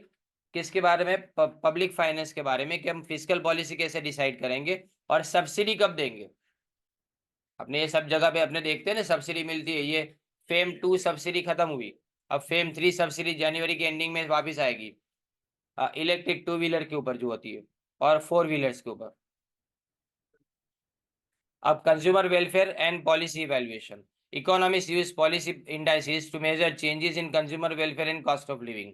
किसके बारे में? पब्लिक फाइनेंस के बारे में, कि हम फिजिकल पॉलिसी कैसे डिसाइड करेंगे और सब्सिडी कब देंगे। अपने ये सब जगह पे अपने देखते हैं ना सब्सिडी मिलती है। ये फेम 2 सब्सिडी खत्म हुई, अब फेम 3 सब्सिडी जनवरी के एंडिंग में वापस आएगी, इलेक्ट्रिक 2 व्हीलर के ऊपर जो होती है, और 4 व्हीलर्स के ऊपर। अब consumer welfare and policy evaluation. Economists use policy indices to measure changes in consumer welfare and cost of living.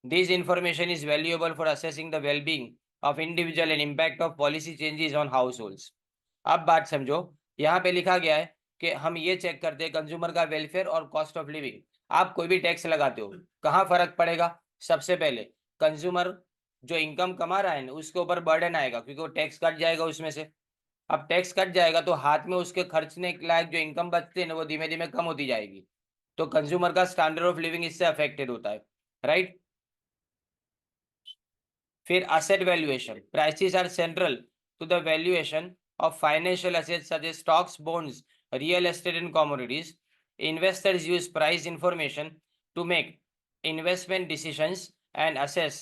This information is valuable for assessing the well-being of individual and impact of policy changes on households. अब बात समझो, यहाँ पे लिखा गया है कि हम ये चेक करते हैं कंज्यूमर का वेलफेयर और कॉस्ट ऑफ लिविंग। आप कोई भी टैक्स लगाते हो, कहाँ फर्क पड़ेगा? सबसे पहले कंज्यूमर जो इनकम कमा रहा है ना, उसके ऊपर बर्डन आएगा, क्योंकि वो टैक्स कट जाएगा उसमें से। अब टैक्स कट जाएगा तो हाथ में उसके खर्चने के लायक जो इनकम बचते हैं ना, वो धीमे धीमे कम होती जाएगी। तो कंज्यूमर का स्टैंडर्ड ऑफ लिविंग इससे अफेक्टेड होता है, राइट। फिर asset valuation. Prices are central to the valuation of financial assets such as stocks, bonds, real estate and commodities. Investors use price information to make investment decisions and assess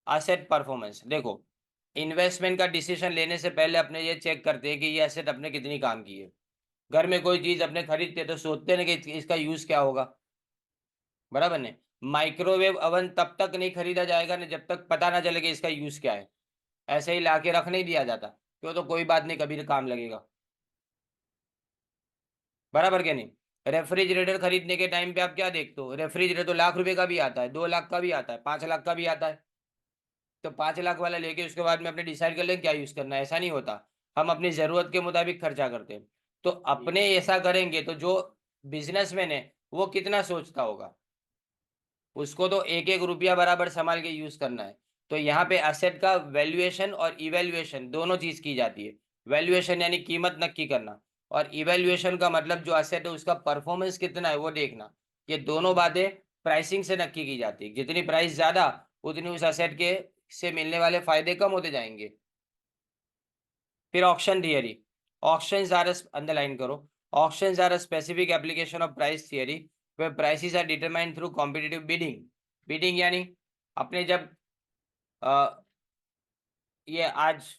asset performance। देखो, investment का decision लेने से पहले अपने ये check करते हैं कि ये एसेट अपने कितनी काम की है। घर में कोई चीज अपने खरीदते तो सोचते हैं कि इसका यूज क्या होगा, बराबर ने। माइक्रोवेव अवन तब तक नहीं खरीदा जाएगा ना जब तक पता ना चले कि इसका यूज क्या है। ऐसे ही लाके रख नहीं दिया जाता, क्यों? तो कोई बात नहीं, कभी काम लगेगा, बराबर क्या नहीं। रेफ्रिजरेटर खरीदने के टाइम पे आप क्या देखते हो? रेफ्रिजरेटर तो लाख रुपए का भी आता है, 2 लाख का भी आता है, 5 लाख का भी आता है। तो 5 लाख वाला लेके उसके बाद में अपने डिसाइड कर लें क्या यूज करना है, ऐसा नहीं होता। हम अपनी जरूरत के मुताबिक खर्चा करते हैं। तो अपने ऐसा करेंगे तो जो बिजनेसमैन है वो कितना सोचता होगा, उसको तो एक एक रुपया बराबर संभाल के यूज करना है। तो यहाँ पे असेट का वैल्यूएशन और इवैल्यूएशन दोनों चीज की जाती है। वैल्यूएशन यानी कीमत नक्की करना, और इवैल्यूएशन का मतलब जो असेट है उसका परफॉर्मेंस कितना है वो देखना। ये दोनों बातें प्राइसिंग से नक्की की जाती है। जितनी प्राइस ज्यादा, उतनी उस असेट के से मिलने वाले फायदे कम होते जाएंगे। फिर auction theory, auctions are, underline करो, auctions are a specific application of price theory where prices are determined through competitive bidding. Bidding यानी अपने जब ये आज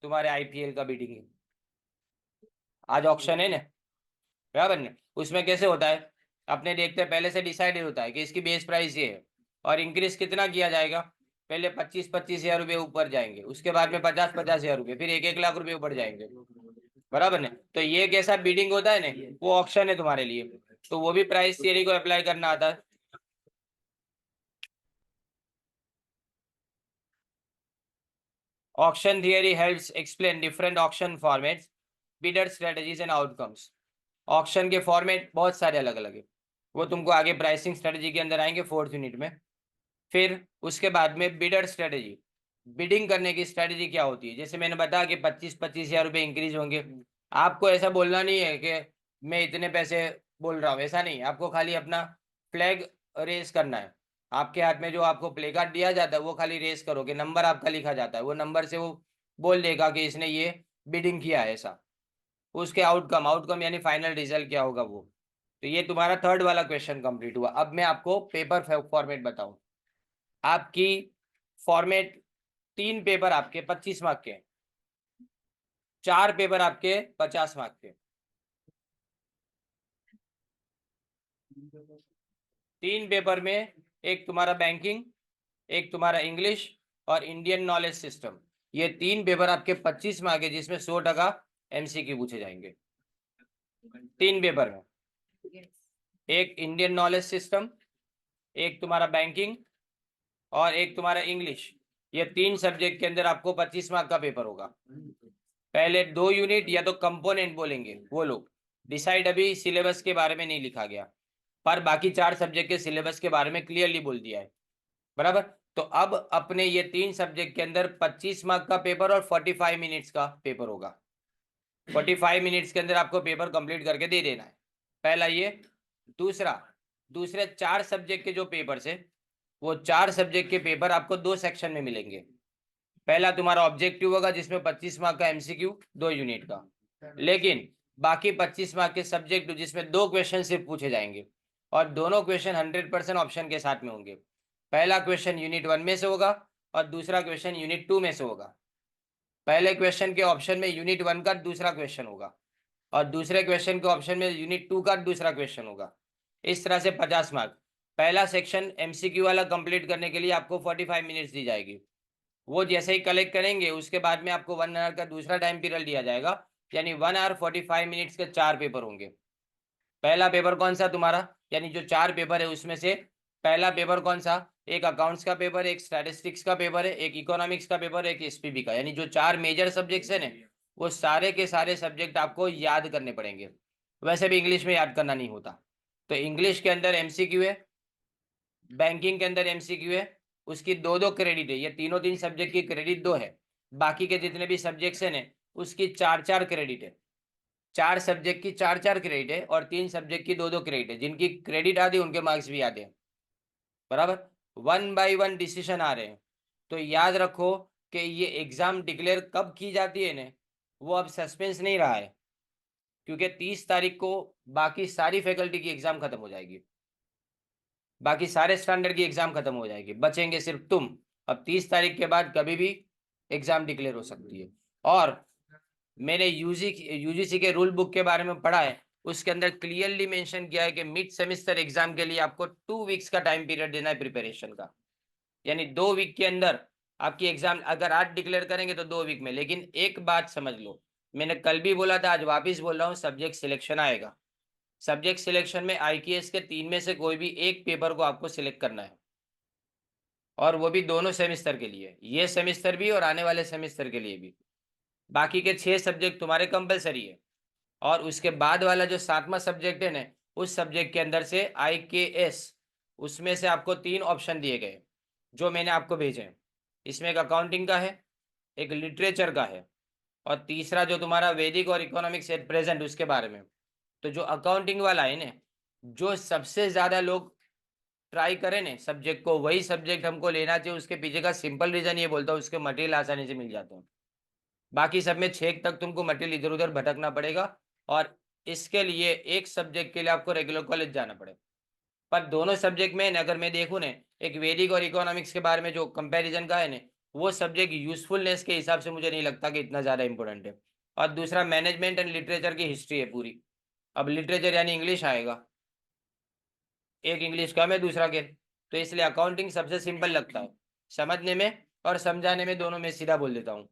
तुम्हारे आईपीएल का बिडिंग है, आज ऑक्शन है ना, बराबर ना, उसमें कैसे होता है, अपने देखते हैं पहले से डिसाइडेड होता है कि इसकी बेस प्राइस ये है और इंक्रीज कितना किया जाएगा, पहले 25,000 रुपये ऊपर जाएंगे, उसके बाद में 50,000 रुपये, फिर 1,00,000 रुपये ऊपर जाएंगे, बराबर ना। तो ये कैसा बिडिंग होता है ना, वो ऑक्शन है तुम्हारे लिए, तो वो भी प्राइस थियरी को अप्लाई करना आता है। Auction theory helps explain different auction formats, bidder strategies and outcomes. Auction के फॉर्मेट बहुत सारे अलग अलग है, वो तुमको आगे प्राइसिंग स्ट्रेटजी के अंदर आएंगे 4th यूनिट में। फिर उसके बाद में बिडर स्ट्रेटजी, बिडिंग करने की स्ट्रेटजी क्या होती है, जैसे मैंने बताया कि 25,000 रुपये इंक्रीज होंगे। आपको ऐसा बोलना नहीं है कि मैं इतने पैसे बोल रहा हूँ, ऐसा नहीं, आपको खाली अपना फ्लैग रेस करना है। आपके हाथ में जो आपको प्ले कार्ड दिया जाता है वो खाली रेस करो कि नंबर आपका लिखा जाता है, वो नंबर से वो बोल देगा कि इसने ये बिडिंग किया है ऐसा। उसके आउटकम, आउटकम यानी फाइनल रिजल्ट क्या होगा वो। तो ये तुम्हारा 3rd वाला क्वेश्चन कंप्लीट हुआ। अब मैं आपको पेपर फॉर्मेट बताऊं। आपकी फॉर्मेट 3 पेपर आपके 25 मार्क के, 4 पेपर आपके 50 मार्क के। 3 पेपर में एक तुम्हारा बैंकिंग, एक तुम्हारा इंग्लिश और इंडियन नॉलेज सिस्टम, ये 3 पेपर आपके 25 मार्क है, जिसमें 100% एमसीक्यू पूछे जाएंगे 3 पेपर में। एक इंडियन नॉलेज सिस्टम, एक तुम्हारा बैंकिंग और एक तुम्हारा इंग्लिश, ये 3 सब्जेक्ट के अंदर आपको 25 मार्क का पेपर होगा। पहले 2 यूनिट या तो कंपोनेंट बोलेंगे वो लोग, डिसाइड अभी सिलेबस के बारे में नहीं लिखा गया, पर बाकी 4 सब्जेक्ट के सिलेबस के बारे में क्लियरली बोल दिया है, बराबर। तो अब अपने ये 3 सब्जेक्ट के अंदर 25 मार्क का पेपर और 45 मिनट्स का पेपर होगा। 45 मिनट्स के अंदर आपको पेपर कंप्लीट करके दे देना है, पहला ये। दूसरे 4 सब्जेक्ट के जो पेपर है, वो 4 सब्जेक्ट के पेपर आपको 2 सेक्शन में मिलेंगे। पहला तुम्हारा ऑब्जेक्टिव होगा जिसमें 25 मार्क का एमसीक्यू 2 यूनिट का, लेकिन बाकी 25 मार्क के सब्जेक्ट जिसमें 2 क्वेश्चन सिर्फ पूछे जाएंगे और दोनों क्वेश्चन 100% ऑप्शन के साथ में होंगे। पहला क्वेश्चन यूनिट 1 में से होगा और दूसरा क्वेश्चन यूनिट 2 में से होगा। पहले क्वेश्चन के ऑप्शन में यूनिट 1 का दूसरा क्वेश्चन होगा और दूसरे क्वेश्चन के ऑप्शन में यूनिट 2 का दूसरा क्वेश्चन होगा। इस तरह से 50 मार्क। पहला सेक्शन एमसीक्यू वाला कंप्लीट करने के लिए आपको 45 मिनट्स दी जाएगी। वो जैसे ही कलेक्ट करेंगे उसके बाद में आपको 1 आवर का दूसरा टाइम पीरियड दिया जाएगा, यानी 1 आवर 45 मिनट्स के 4 पेपर होंगे। पहला पेपर कौन सा तुम्हारा, यानी जो 4 पेपर है उसमें से पहला पेपर कौन सा, एक अकाउंट्स का पेपर, एक स्टैटिस्टिक्स का पेपर है, एक इकोनॉमिक्स का पेपर, एक एसपीबी का, यानी जो 4 मेजर सब्जेक्ट्स है ना, वो सारे के सारे सब्जेक्ट आपको याद करने पड़ेंगे। वैसे भी इंग्लिश में याद करना नहीं होता। तो इंग्लिश के अंदर एमसीक्यू है, बैंकिंग के अंदर एमसीक्यू है, उसकी 2-2 क्रेडिट है, ये तीन सब्जेक्ट की क्रेडिट 2 है। बाकी के जितने भी सब्जेक्ट्स हैं उसकी 4-4 क्रेडिट है। 4 सब्जेक्ट की 4-4 क्रेडिट है और 3 सब्जेक्ट की 2-2 क्रेडिट है। जिनकी क्रेडिट आती है उनके मार्क्स भी आते हैं, बराबर। 1 बाय 1 डिसीजन आ रहे हैं। तो याद रखो कि ये एग्जाम डिक्लेयर कब की जाती है ना, वो अब सस्पेंस नहीं रहा है, क्योंकि 30 तारीख को बाकी सारी फैकल्टी की एग्जाम खत्म हो जाएगी, बाकी सारे स्टैंडर्ड की एग्जाम खत्म हो जाएगी, बचेंगे सिर्फ तुम। अब 30 तारीख के बाद कभी भी एग्जाम डिक्लेयर हो सकती है। और मैंने यूजीसी के रूल बुक के बारे में पढ़ा है, उसके अंदर क्लियरली मेंशन किया है कि मिड सेमेस्टर एग्जाम के लिए आपको 2 वीक्स का टाइम पीरियड देना है प्रिपरेशन का, यानी 2 वीक के अंदर आपकी एग्जाम, अगर आज डिक्लेयर करेंगे तो 2 वीक में। लेकिन एक बात समझ लो, मैंने कल भी बोला था, आज वापिस बोल रहा हूँ, सब्जेक्ट सिलेक्शन आएगा। सब्जेक्ट सिलेक्शन में आईकेएस के 3 में से कोई भी एक पेपर को आपको सिलेक्ट करना है, और वो भी दोनों सेमेस्टर के लिए, ये सेमेस्टर भी और आने वाले सेमेस्टर के लिए भी। बाकी के 6 सब्जेक्ट तुम्हारे कंपलसरी है, और उसके बाद वाला जो 7वां सब्जेक्ट है ना, उस सब्जेक्ट के अंदर से आईकेएस, उसमें से आपको 3 ऑप्शन दिए गए जो मैंने आपको भेजे हैं। इसमें एक अकाउंटिंग का है, एक लिटरेचर का है, और तीसरा जो तुम्हारा वैदिक और इकोनॉमिक्स एट प्रेजेंट उसके बारे में। तो जो अकाउंटिंग वाला है ना, जो सबसे ज्यादा लोग ट्राई करें ना सब्जेक्ट को, वही सब्जेक्ट हमको लेना चाहिए। उसके पीछे का सिंपल रीजन ये बोलता हूँ, उसके मटेरियल आसानी से मिल जाते हैं। बाकी सब में 6 तक तुमको मटेरियल इधर उधर भटकना पड़ेगा, और इसके लिए एक सब्जेक्ट के लिए आपको रेगुलर कॉलेज जाना पड़ेगा। पर दोनों सब्जेक्ट में अगर मैं देखूँ ना, एक वैदिक और इकोनॉमिक्स के बारे में जो कंपैरिजन का है ना, वो सब्जेक्ट यूजफुलनेस के हिसाब से मुझे नहीं लगता कि इतना ज़्यादा इंपॉर्टेंट है। और दूसरा मैनेजमेंट एंड लिटरेचर की हिस्ट्री है पूरी। अब लिटरेचर यानी इंग्लिश आएगा, एक इंग्लिश कम है दूसरा के, तो इसलिए अकाउंटिंग सबसे सिंपल लगता है समझने में और समझाने में, दोनों में सीधा बोल देता हूँ।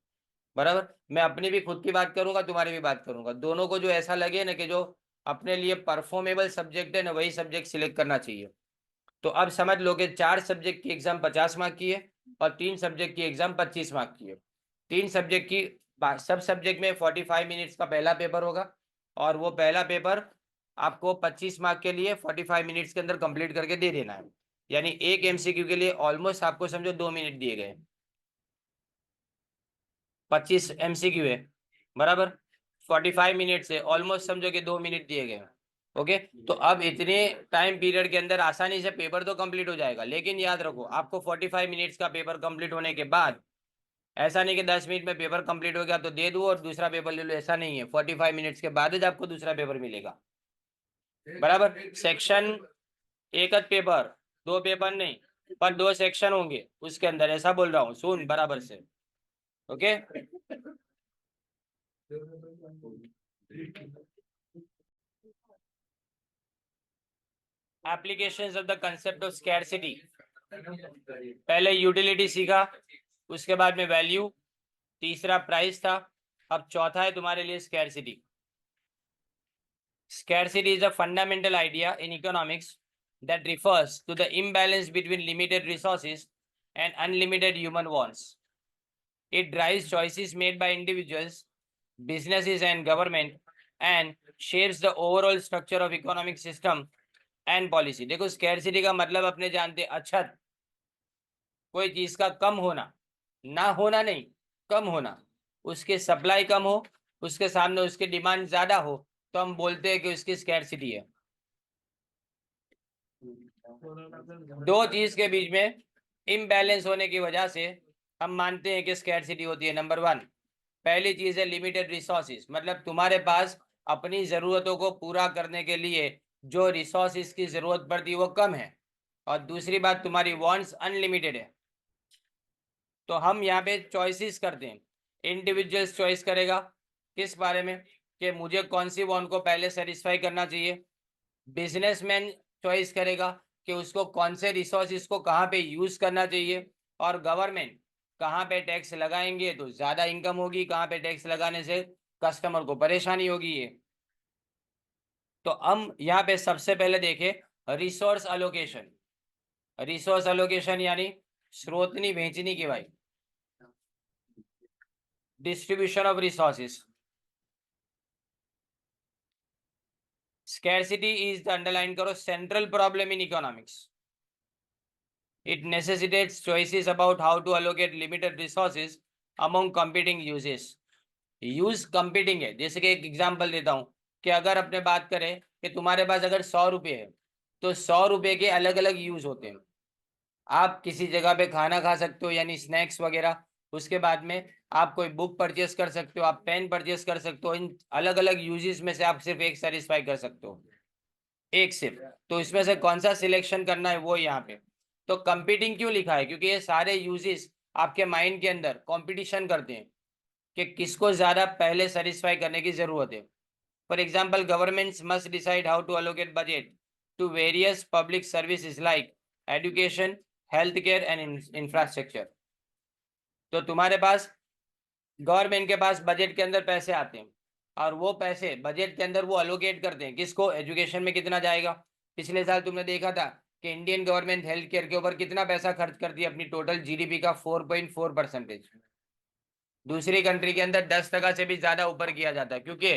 बराबर, मैं अपनी भी खुद की बात करूंगा, तुम्हारी भी बात करूंगा, दोनों को जो ऐसा लगे ना कि जो अपने लिए परफॉर्मेबल सब्जेक्ट है ना, वही सब्जेक्ट सिलेक्ट करना चाहिए। तो अब समझ लो कि 4 सब्जेक्ट की एग्जाम 50 मार्क की है और 3 सब्जेक्ट की एग्जाम 25 मार्क की है। 3 सब्जेक्ट की, सब सब्जेक्ट में 45 मिनट्स का पहला पेपर होगा, और वो पहला पेपर आपको 25 मार्क के लिए 45 मिनट्स के अंदर कंप्लीट करके दे देना है। यानी एक एमसीक्यू के लिए ऑलमोस्ट आपको समझो 2 मिनट दिए गए। 25 एमसीक्यू है, बराबर, 45 मिनट से ऑलमोस्ट समझो कि 2 मिनट दिए गए। ओके, तो अब इतने टाइम पीरियड के अंदर आसानी से पेपर तो कंप्लीट हो जाएगा, लेकिन याद रखो आपको 45 मिनट्स का पेपर कंप्लीट होने के बाद, ऐसा नहीं कि 10 मिनट में पेपर कंप्लीट हो गया तो दे दो और दूसरा पेपर ले लो, ऐसा नहीं है। 45 मिनट्स के बाद आपको दूसरा पेपर मिलेगा। बराबर, सेक्शन एक पेपर, 2 पेपर नहीं, पर 2 सेक्शन होंगे उसके अंदर, ऐसा बोल रहा हूँ, सुन बराबर से। Okay, applications of the concept of scarcity. पहले यूटिलिटी सीखा, उसके बाद में वैल्यू, तीसरा प्राइस था, अब चौथा है तुम्हारे लिए scarcity. Scarcity is a fundamental idea in economics that refers to the imbalance between limited resources and unlimited human wants. It drives choices made by individuals, businesses, and government, and shapes the overall structure of economic system and policy. देखो scarcity का मतलब अपने जानते अछत, कोई चीज का कम होना, ना होना नहीं, कम होना, उसके सप्लाई कम हो, उसके सामने उसकी डिमांड ज्यादा हो, तो हम बोलते हैं कि उसकी स्कैरसिटी है। दो चीज के बीच में इम्बैलेंस होने की वजह से हम मानते हैं कि स्कैरसिटी होती है। नंबर 1, पहली चीज है लिमिटेड रिसोर्सेज, मतलब तुम्हारे पास अपनी जरूरतों को पूरा करने के लिए जो रिसोर्सेज की जरूरत पड़ती है वो कम है। और दूसरी बात, तुम्हारी वांट्स अनलिमिटेड है। तो हम यहाँ पे चॉइसेस करते हैं, इंडिविजुअल्स चॉइस करेगा किस बारे में, कि मुझे कौन सी वांट को पहले सेटिस्फाई करना चाहिए। बिजनेसमैन चॉइस करेगा कि उसको कौन से रिसोर्सेज को कहाँ पे यूज करना चाहिए। और गवर्नमेंट कहाँ पे टैक्स लगाएंगे तो ज्यादा इनकम होगी, कहाँ पे टैक्स लगाने से कस्टमर को परेशानी होगी। ये तो हम यहाँ पे सबसे पहले देखें रिसोर्स अलोकेशन। रिसोर्स अलोकेशन यानी स्रोतनी वहेंचनी की भाई, distribution of resources. Scarcity is the underline करो central problem in economics. It necessitates choices about how to allocate limited resources among competing uses. Use competing है, जैसे कि एक एग्जांपल देता हूं कि अगर अपने बात करें कि तुम्हारे पास अगर 100 रुपये है, तो 100 रुपये के अलग अलग यूज होते हैं। आप किसी जगह पे खाना खा सकते हो यानी स्नैक्स वगैरह, उसके बाद में आप कोई बुक परचेस कर सकते हो, आप पेन परचेस कर सकते हो। इन अलग अलग यूजेस में से आप सिर्फ एक सेटिस्फाई कर सकते हो, एक सिर्फ। तो इसमें से कौन सा सिलेक्शन करना है वो यहाँ पे। तो कंपीटिंग क्यों लिखा है, क्योंकि ये सारे यूजेस आपके माइंड के अंदर कंपटीशन करते हैं कि किसको ज्यादा पहले सेटिस्फाई करने की जरूरत है। For example, governments must decide how to allocate budget to various public services like education, health care and infrastructure. तो तुम्हारे पास गवर्नमेंट के पास बजट के अंदर पैसे आते हैं, और वो पैसे बजट के अंदर वो अलोकेट करते हैं किसको, एजुकेशन में कितना जाएगा। पिछले साल तुमने देखा था कि इंडियन गवर्नमेंट हेल्थ केयर के ऊपर कितना पैसा खर्च करती है अपनी टोटल जीडीपी का, 4.4%। दूसरी कंट्री के अंदर 10% से भी ज्यादा ऊपर किया जाता है, क्योंकि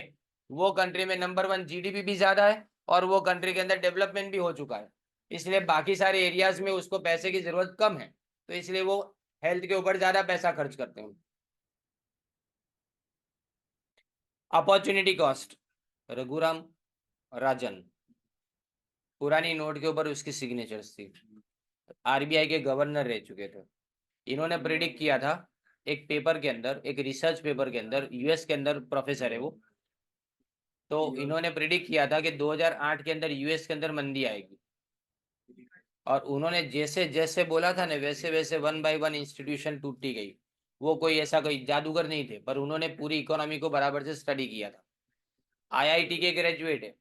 वो कंट्री में नंबर 1 जीडीपी भी ज्यादा है और वो कंट्री के अंदर डेवलपमेंट भी हो चुका है। इसलिए बाकी सारे एरियाज में उसको पैसे की जरूरत कम है, तो इसलिए वो हेल्थ के ऊपर ज्यादा पैसा खर्च करते हैं। अपॉर्चुनिटी कॉस्ट, रघुराम राजन, पुरानी नोट के ऊपर उसकी सिग्नेचर्स थी। आरबीआई के गवर्नर रह चुके थे। इन्होंने प्रिडिक्ट किया था एक पेपर के अंदर, एक रिसर्च पेपर के अंदर, यूएस के अंदर प्रोफेसर है वो, तो इन्होंने प्रिडिक्ट किया था कि 2008 के अंदर यूएस के अंदर मंदी आएगी। और उन्होंने जैसे जैसे बोला था ना, वैसे वैसे वन बाय वन इंस्टीट्यूशन टूटती गई। वो कोई ऐसा कोई जादूगर नहीं थे, पर उन्होंने पूरी इकोनॉमी को बराबर से स्टडी किया था। आईआईटी के ग्रेजुएट है,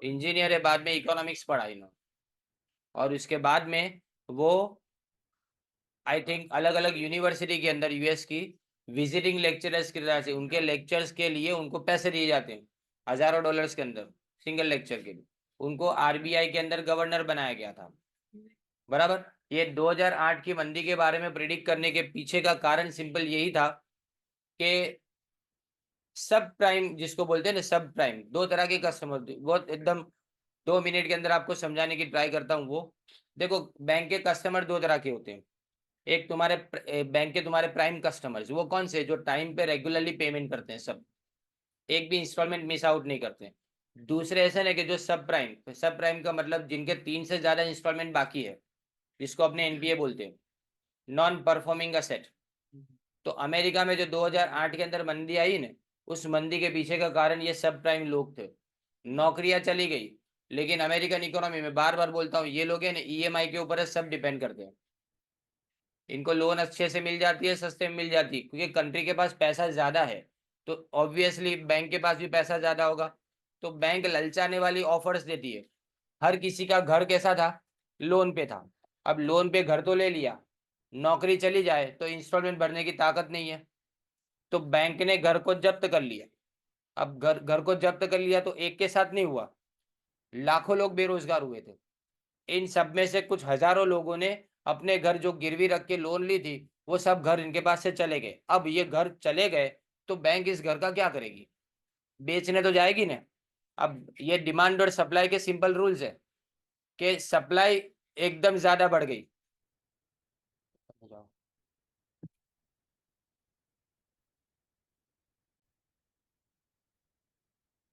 इंजीनियर है, बाद में इकोनॉमिक्स पढ़ा इन्होंने। और उसके बाद में वो आई थिंक अलग अलग यूनिवर्सिटी के अंदर यूएस की विजिटिंग लेक्चरर्स की तरह से उनके लेक्चर्स के लिए उनको पैसे दिए जाते हैं, हजारों डॉलर्स के अंदर सिंगल लेक्चर के लिए। उनको आरबीआई के अंदर गवर्नर बनाया गया था, बराबर। ये 2008 की मंदी के बारे में प्रिडिक्ट करने के पीछे का कारण सिंपल यही था कि सब प्राइम जिसको बोलते हैं ना, सब प्राइम, दो तरह के कस्टमर, बहुत एकदम 2 मिनट के अंदर आपको समझाने की ट्राई करता हूँ। वो देखो, बैंक के कस्टमर दो तरह के होते हैं। एक तुम्हारे बैंक के तुम्हारे प्राइम कस्टमर्स, वो कौन से? जो टाइम पे रेगुलरली पेमेंट करते हैं, सब, एक भी इंस्टॉलमेंट मिस आउट नहीं करते हैं। दूसरे ऐसे ना कि जो सब प्राइम का मतलब जिनके 3 से ज्यादा इंस्टॉलमेंट बाकी है, जिसको अपने एनपीए बोलते हैं, नॉन परफॉर्मिंग असेट। तो अमेरिका में जो 2008 के अंदर मंदी आई ना, उस मंदी के पीछे का कारण ये सब प्राइम लोग थे। नौकरियां चली गई, लेकिन अमेरिकन इकोनॉमी में, बार बार बोलता हूँ, ये लोग है ना ईएमआई के ऊपर सब डिपेंड करते हैं। इनको लोन अच्छे से मिल जाती है, सस्ते में मिल जाती है, क्योंकि कंट्री के पास पैसा ज्यादा है, तो ऑब्वियसली बैंक के पास भी पैसा ज्यादा होगा। तो बैंक ललचाने वाली ऑफर्स देती है। हर किसी का घर कैसा था? लोन पे था। अब लोन पे घर तो ले लिया, नौकरी चली जाए तो इंस्टॉलमेंट भरने की ताकत नहीं है, तो बैंक ने घर को जब्त कर लिया। अब घर घर को जब्त कर लिया तो एक के साथ नहीं हुआ, लाखों लोग बेरोजगार हुए थे। इन सब में से कुछ हजारों लोगों ने अपने घर जो गिरवी रख के लोन ली थी, वो सब घर इनके पास से चले गए। अब ये घर चले गए तो बैंक इस घर का क्या करेगी? बेचने तो जाएगी ना। अब ये डिमांड और सप्लाई के सिंपल रूल्स है कि सप्लाई एकदम ज्यादा बढ़ गई।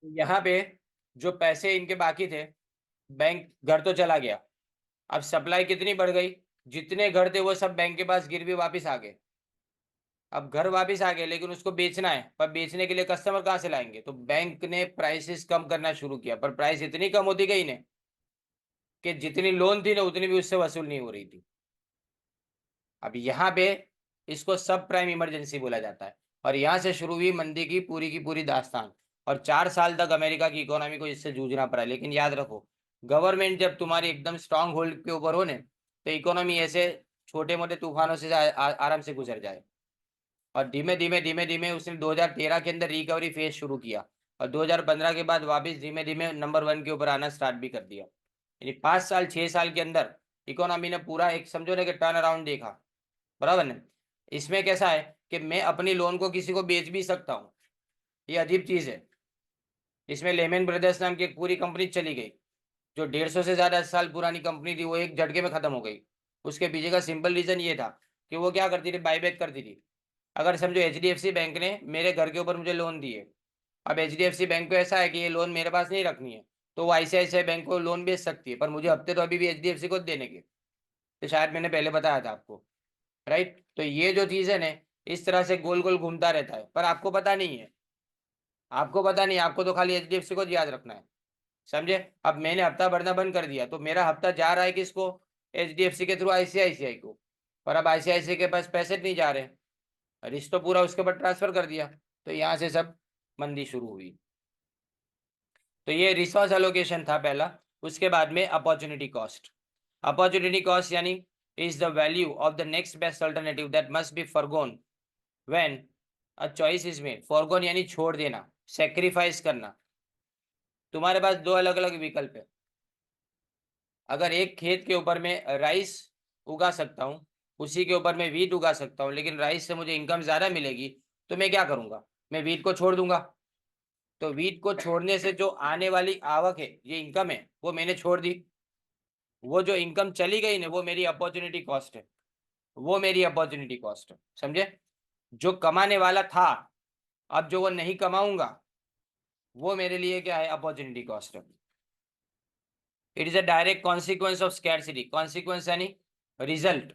यहाँ पे जो पैसे इनके बाकी थे, बैंक घर तो चला गया। अब सप्लाई कितनी बढ़ गई? जितने घर थे वो सब बैंक के पास गिरवी वापस आ गए। अब घर वापस आ गए, लेकिन उसको बेचना है, पर बेचने के लिए कस्टमर कहाँ से लाएंगे? तो बैंक ने प्राइसेस कम करना शुरू किया, पर प्राइस इतनी कम होती गई ने कि जितनी लोन थी ना, उतनी भी उससे वसूल नहीं हो रही थी। अब यहाँ पे इसको सब प्राइम इमरजेंसी बोला जाता है, और यहाँ से शुरू हुई मंदी की पूरी दास्तान। और 4 साल तक अमेरिका की इकोनॉमी को इससे जूझना पड़ा। लेकिन याद रखो, गवर्नमेंट जब तुम्हारी एकदम स्ट्रांग होल्ड के ऊपर हो ने, तो इकोनॉमी ऐसे छोटे मोटे तूफानों से आराम से गुजर जाए। और धीमे धीमे उसने 2013 के अंदर रिकवरी फेज शुरू किया, और 2015 के बाद वापस धीमे धीमे नंबर 1 के ऊपर आना स्टार्ट भी कर दिया। यानी 5 साल 6 साल के अंदर इकोनॉमी ने पूरा एक समझो ना कि टर्न अराउंड देखा, बराबर ना। इसमें कैसा है कि मैं अपनी लोन को किसी को बेच भी सकता हूँ, ये अजीब चीज है। इसमें लेमन ब्रदर्स नाम की एक पूरी कंपनी चली गई, जो 150 से ज्यादा साल पुरानी कंपनी थी, वो एक झटके में खत्म हो गई। उसके पीछे का सिंपल रीजन ये था कि वो क्या करती थी? बाईबैक करती थी। अगर समझो एचडीएफसी बैंक ने मेरे घर के ऊपर मुझे लोन दिए, अब एचडीएफसी बैंक को ऐसा है कि ये लोन मेरे पास नहीं रखनी है, तो वो आईसीआईसीआई बैंक को लोन बेच सकती है, पर मुझे हफ्ते तो अभी भी एचडीएफसी को देने के। तो शायद मैंने पहले बताया था आपको, राइट। तो ये जो चीज है ना, इस तरह से गोल गोल घूमता रहता है, पर आपको पता नहीं है। आपको पता नहीं, आपको तो खाली एचडीएफसी को याद रखना है, समझे। अब मैंने हफ्ता भरना बंद कर दिया, तो मेरा हफ्ता जा रहा है किसको? एचडीएफसी के थ्रू आईसीआईसीआई को। पर अब आईसीआईसीआई के पास पैसे नहीं जा रहे, रिश्त तो पूरा उसके ऊपर ट्रांसफर कर दिया। तो यहाँ से सब मंदी शुरू हुई। तो ये रिसोर्स एलोकेशन था पहला। उसके बाद में अपॉर्चुनिटी कॉस्ट। अपॉर्चुनिटी कॉस्ट यानी is the value of the next best alternative that must be forgone when a choice is made. Forgone यानी छोड़ देना, सेक्रीफाइस करना। तुम्हारे पास दो अलग अलग विकल्प है। अगर एक खेत के ऊपर में राइस उगा सकता हूँ, उसी के ऊपर मैं वीट उगा सकता हूँ, लेकिन राइस से मुझे इनकम ज्यादा मिलेगी, तो मैं क्या करूंगा? मैं वीट को छोड़ दूंगा। तो वीट को छोड़ने से जो आने वाली आवक है, ये इनकम है, वो मैंने छोड़ दी। वो जो इनकम चली गई ना, वो मेरी अपॉर्चुनिटी कॉस्ट है। वो मेरी अपॉर्चुनिटी कॉस्ट है, समझे। जो कमाने वाला था, अब जो वो नहीं कमाऊंगा, वो मेरे लिए क्या है? अपॉर्चुनिटी कॉस्ट है। It is a direct consequence of scarcity. Consequence यानी result.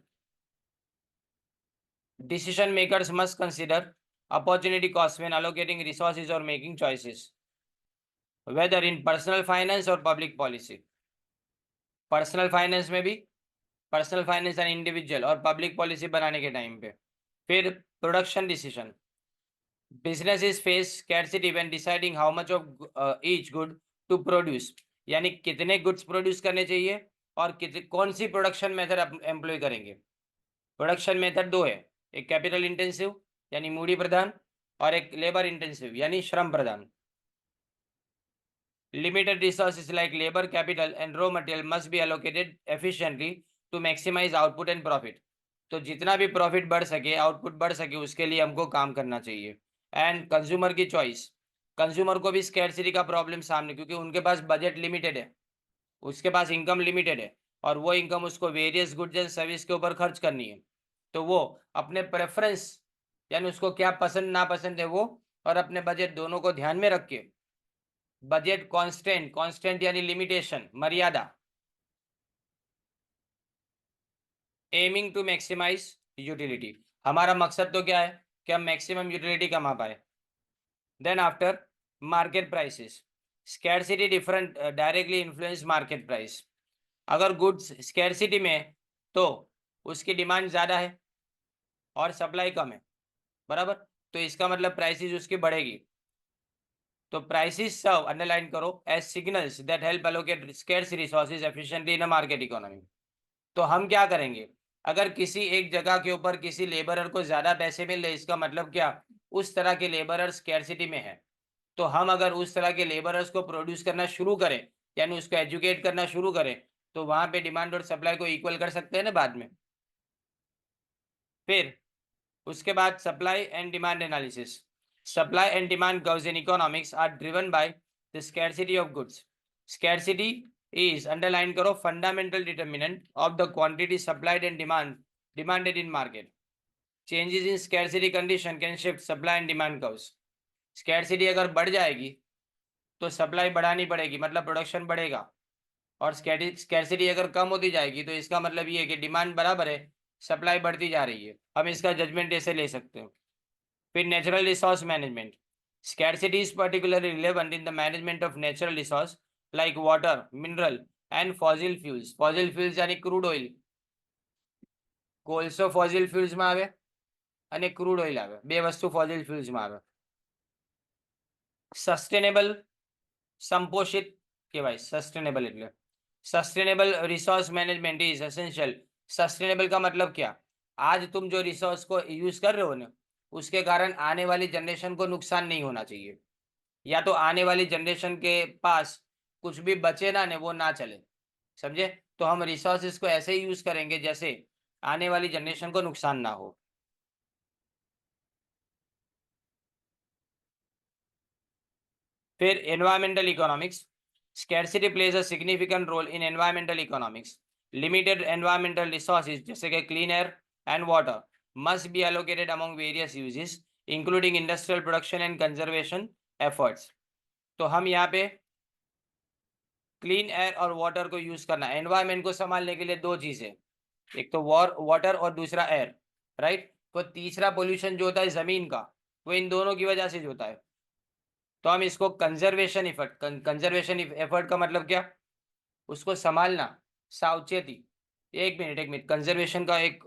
Decision makers must consider opportunity cost when allocating resources or making choices, whether in personal finance or public policy. Personal finance में भी, personal finance and individual और public policy बनाने के time पे. फिर production decision. Businesses face scarcity when deciding how much of each good to produce. यानी कितने goods produce करने चाहिए और कौन सी प्रोडक्शन मेथड एम्प्लॉय करेंगे. प्रोडक्शन मेथड दो है, एक कैपिटल इंटेंसिव यानी मूडी प्रधान और एक लेबर इंटेंसिव यानी श्रम प्रधान. Limited resources like labor, capital and raw material must be allocated efficiently to maximize output and profit. तो जितना भी प्रॉफिट बढ़ सके, आउटपुट बढ़ सके, उसके लिए हमको काम करना चाहिए. एंड कंज्यूमर की चॉइस. कंज्यूमर को भी स्कैर्सिटी का प्रॉब्लम सामने, क्योंकि उनके पास बजट लिमिटेड है, उसके पास इनकम लिमिटेड है और वो इनकम उसको वेरियस गुड्स एंड सर्विस के ऊपर खर्च करनी है. तो वो अपने प्रेफरेंस यानी उसको क्या पसंद नापसंद है वो और अपने बजट दोनों को ध्यान में रख के बजट कांस्टेंट, कांस्टेंट यानी लिमिटेशन, मर्यादा. Aiming to maximize utility. हमारा मकसद तो क्या है कि हम मैक्सिमम यूटिलिटी कमा पाए. Then after market prices. Scarcity different directly influence market price. अगर गुड्स स्कैर्सिटी में है तो उसकी डिमांड ज़्यादा है और सप्लाई कम है, बराबर. तो इसका मतलब प्राइसेस उसकी बढ़ेगी. तो प्राइसेस सर्व, अंडरलाइन करो, as signals that help allocate scarce resources efficiently in a market economy. तो हम क्या करेंगे, अगर किसी एक जगह के ऊपर किसी लेबरर को ज़्यादा पैसे मिल रहे, इसका मतलब क्या, उस तरह के लेबरर स्कैर्सिटी में है. तो हम अगर उस तरह के लेबरर्स को प्रोड्यूस करना शुरू करें यानी उसको एजुकेट करना शुरू करें तो वहाँ पे डिमांड और सप्लाई को इक्वल कर सकते हैं ना बाद में. फिर उसके बाद supply and demand analysis. Supply and demand curves in economics are driven by the scarcity of goods. Scarcity is, underline करो, fundamental determinant of the quantity supplied and demanded in market. Changes in scarcity condition can shift supply and demand curves. Scarcity अगर बढ़ जाएगी तो supply बढ़ानी पड़ेगी, मतलब production बढ़ेगा. और स्कैर्सिटी अगर कम होती जाएगी तो इसका मतलब ये है कि डिमांड बराबर है, सप्लाई बढ़ती जा रही है. हम इसका जजमेंट ऐसे ले सकते हैं. फिर natural resource management. Scarcity is particularly relevant in the management of natural resource like water, mineral and fossil fuels. Fossil fuels यानी क्रूड ऑयल. કોલસો ફોસિલ ફ્યુલ્સમાં આવે અને ક્રૂડ ઓઇલ આવે, બે વસ્તુ ફોસિલ ફ્યુલ્સમાં આવે. સસ્ટેનેબલ, સંપોષિત કહેવાય સસ્ટેનેબલ. એટલે sustainable resource management is essential. Sustainable का मतलब क्या, आज तुम जो रिसोर्स को यूज कर रहे हो ना उसके कारण आने वाली जनरेशन को नुकसान नहीं होना चाहिए, या तो आने वाली जनरेशन के पास कुछ भी बचे ना वो ना चले, समझे. तो हम रिसोर्सेज को ऐसे ही यूज करेंगे जैसे आने वाली जनरेशन को नुकसान ना हो. फिर environmental economics. Scarcity plays a significant role in environmental economics. Limited environmental resources जैसे कि clean air and water must be allocated among various uses including industrial production and conservation efforts. तो हम यहाँ पे क्लीन एयर और water को use करना, environment को संभालने के लिए दो चीजें, एक तो वाटर और दूसरा एयर, राइट. तो तीसरा पोल्यूशन जो होता है जमीन का वो इन दोनों की वजह से जो होता है. तो हम इसको कंजर्वेशन एफर्ट, कंजर्वेशन एफर्ट का मतलब क्या, उसको संभालना, सावचेती. एक मिनट, कंजर्वेशन का एक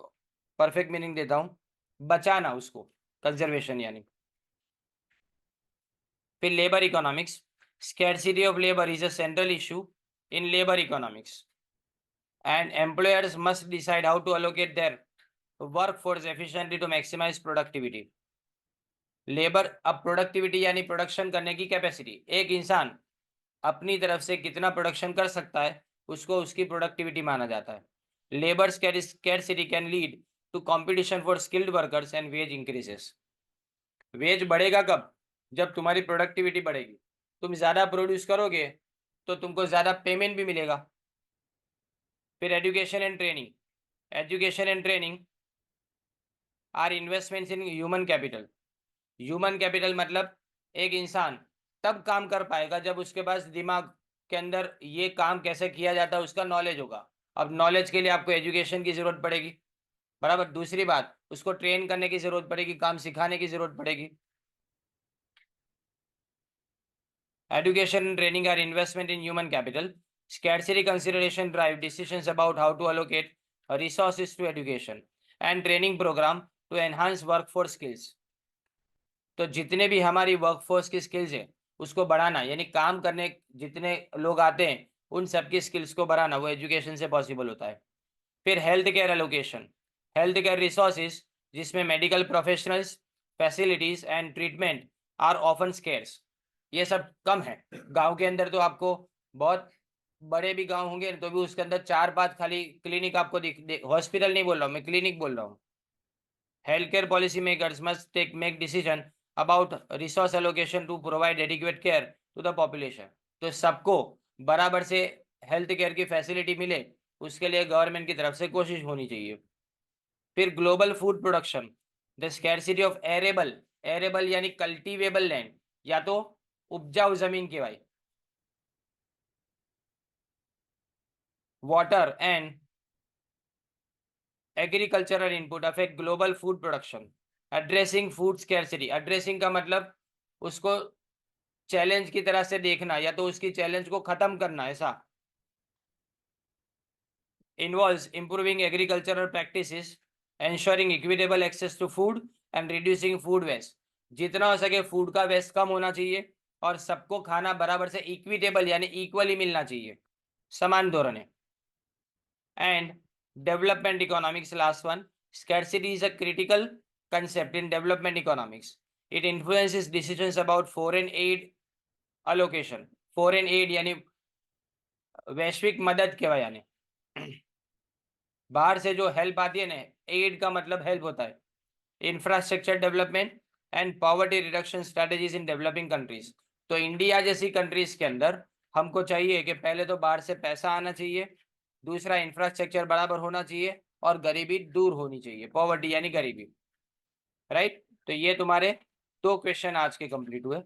परफेक्ट मीनिंग देता हूँ, बचाना उसको, कंजर्वेशन यानी. फिर labour economics. Scarcity of labour is a central issue in labour economics and employers must decide how to allocate their workforce efficiently to maximize productivity. Labour, अब productivity यानी प्रोडक्शन करने की कैपेसिटी, एक इंसान अपनी तरफ से कितना प्रोडक्शन कर सकता है उसको उसकी प्रोडक्टिविटी माना जाता है. Labour scarcity can lead to competition for skilled workers and wage increases. Wage बढ़ेगा कब, जब तुम्हारी प्रोडक्टिविटी बढ़ेगी. तुम ज़्यादा प्रोड्यूस करोगे तो तुमको ज़्यादा पेमेंट भी मिलेगा. फिर education and training. Education and training are investments in human capital. Human capital मतलब एक इंसान तब काम कर पाएगा जब उसके पास दिमाग के अंदर ये काम कैसे किया जाता है उसका नॉलेज होगा. अब नॉलेज के लिए आपको एजुकेशन की जरूरत पड़ेगी, बराबर। दूसरी बात, उसको ट्रेन करने की जरूरत पड़ेगी, काम सिखाने की जरूरत पड़ेगी। Education and training are investment in human capital. Scarcity consideration drive decisions about how to allocate resources to education and training program to enhance workforce skills. तो जितने भी हमारी वर्कफोर्स की स्किल्स है उसको बढ़ाना, यानी काम करने जितने लोग आते हैं उन सबकी स्किल्स को बढ़ाना, वो एजुकेशन से पॉसिबल होता है। फिर health care allocation, health care resources जिसमें medical professionals, facilities and treatment are often scarce, ये सब कम है। गांव के अंदर तो आपको बहुत बड़े भी गांव होंगे तो भी उसके अंदर 4-5 खाली क्लिनिक आपको हॉस्पिटल नहीं बोल रहा हूँ मैं, क्लिनिक बोल रहा हूँ। Health care policy makers must make decision about resource allocation to provide adequate care to the population. तो सबको बराबर से हेल्थ केयर की फैसिलिटी मिले, उसके लिए गवर्नमेंट की तरफ से कोशिश होनी चाहिए। फिर global food production, the scarcity of arable, arable यानी कल्टीवेबल लैंड, या तो उपजाऊ जमीन की भाई, water and agricultural input affect global food production. Addressing food scarcity, addressing का मतलब उसको चैलेंज की तरह से देखना या तो उसकी चैलेंज को खत्म करना, ऐसा। involves improving agricultural practices, ensuring equitable access to food and reducing food waste। जितना हो सके फूड का वेस्ट कम होना चाहिए और सबको खाना बराबर से इक्विटेबल यानी इक्वली मिलना चाहिए, समान धोरणे। And development economics, last one, scarcity is a critical concept in development economics. It influences decisions about foreign aid allocation। foreign aid यानी वैश्विक मदद के यानी बाहर से जो हेल्प आती है ना, एड का मतलब हेल्प होता है। Infrastructure development and poverty reduction strategies in developing countries. तो इंडिया जैसी कंट्रीज के अंदर हमको चाहिए कि पहले तो बाहर से पैसा आना चाहिए, दूसरा इंफ्रास्ट्रक्चर बराबर होना चाहिए और गरीबी दूर होनी चाहिए, पॉवर्टी यानी गरीबी, राइट। तो ये तुम्हारे 2 क्वेश्चन आज के कंप्लीट हुए।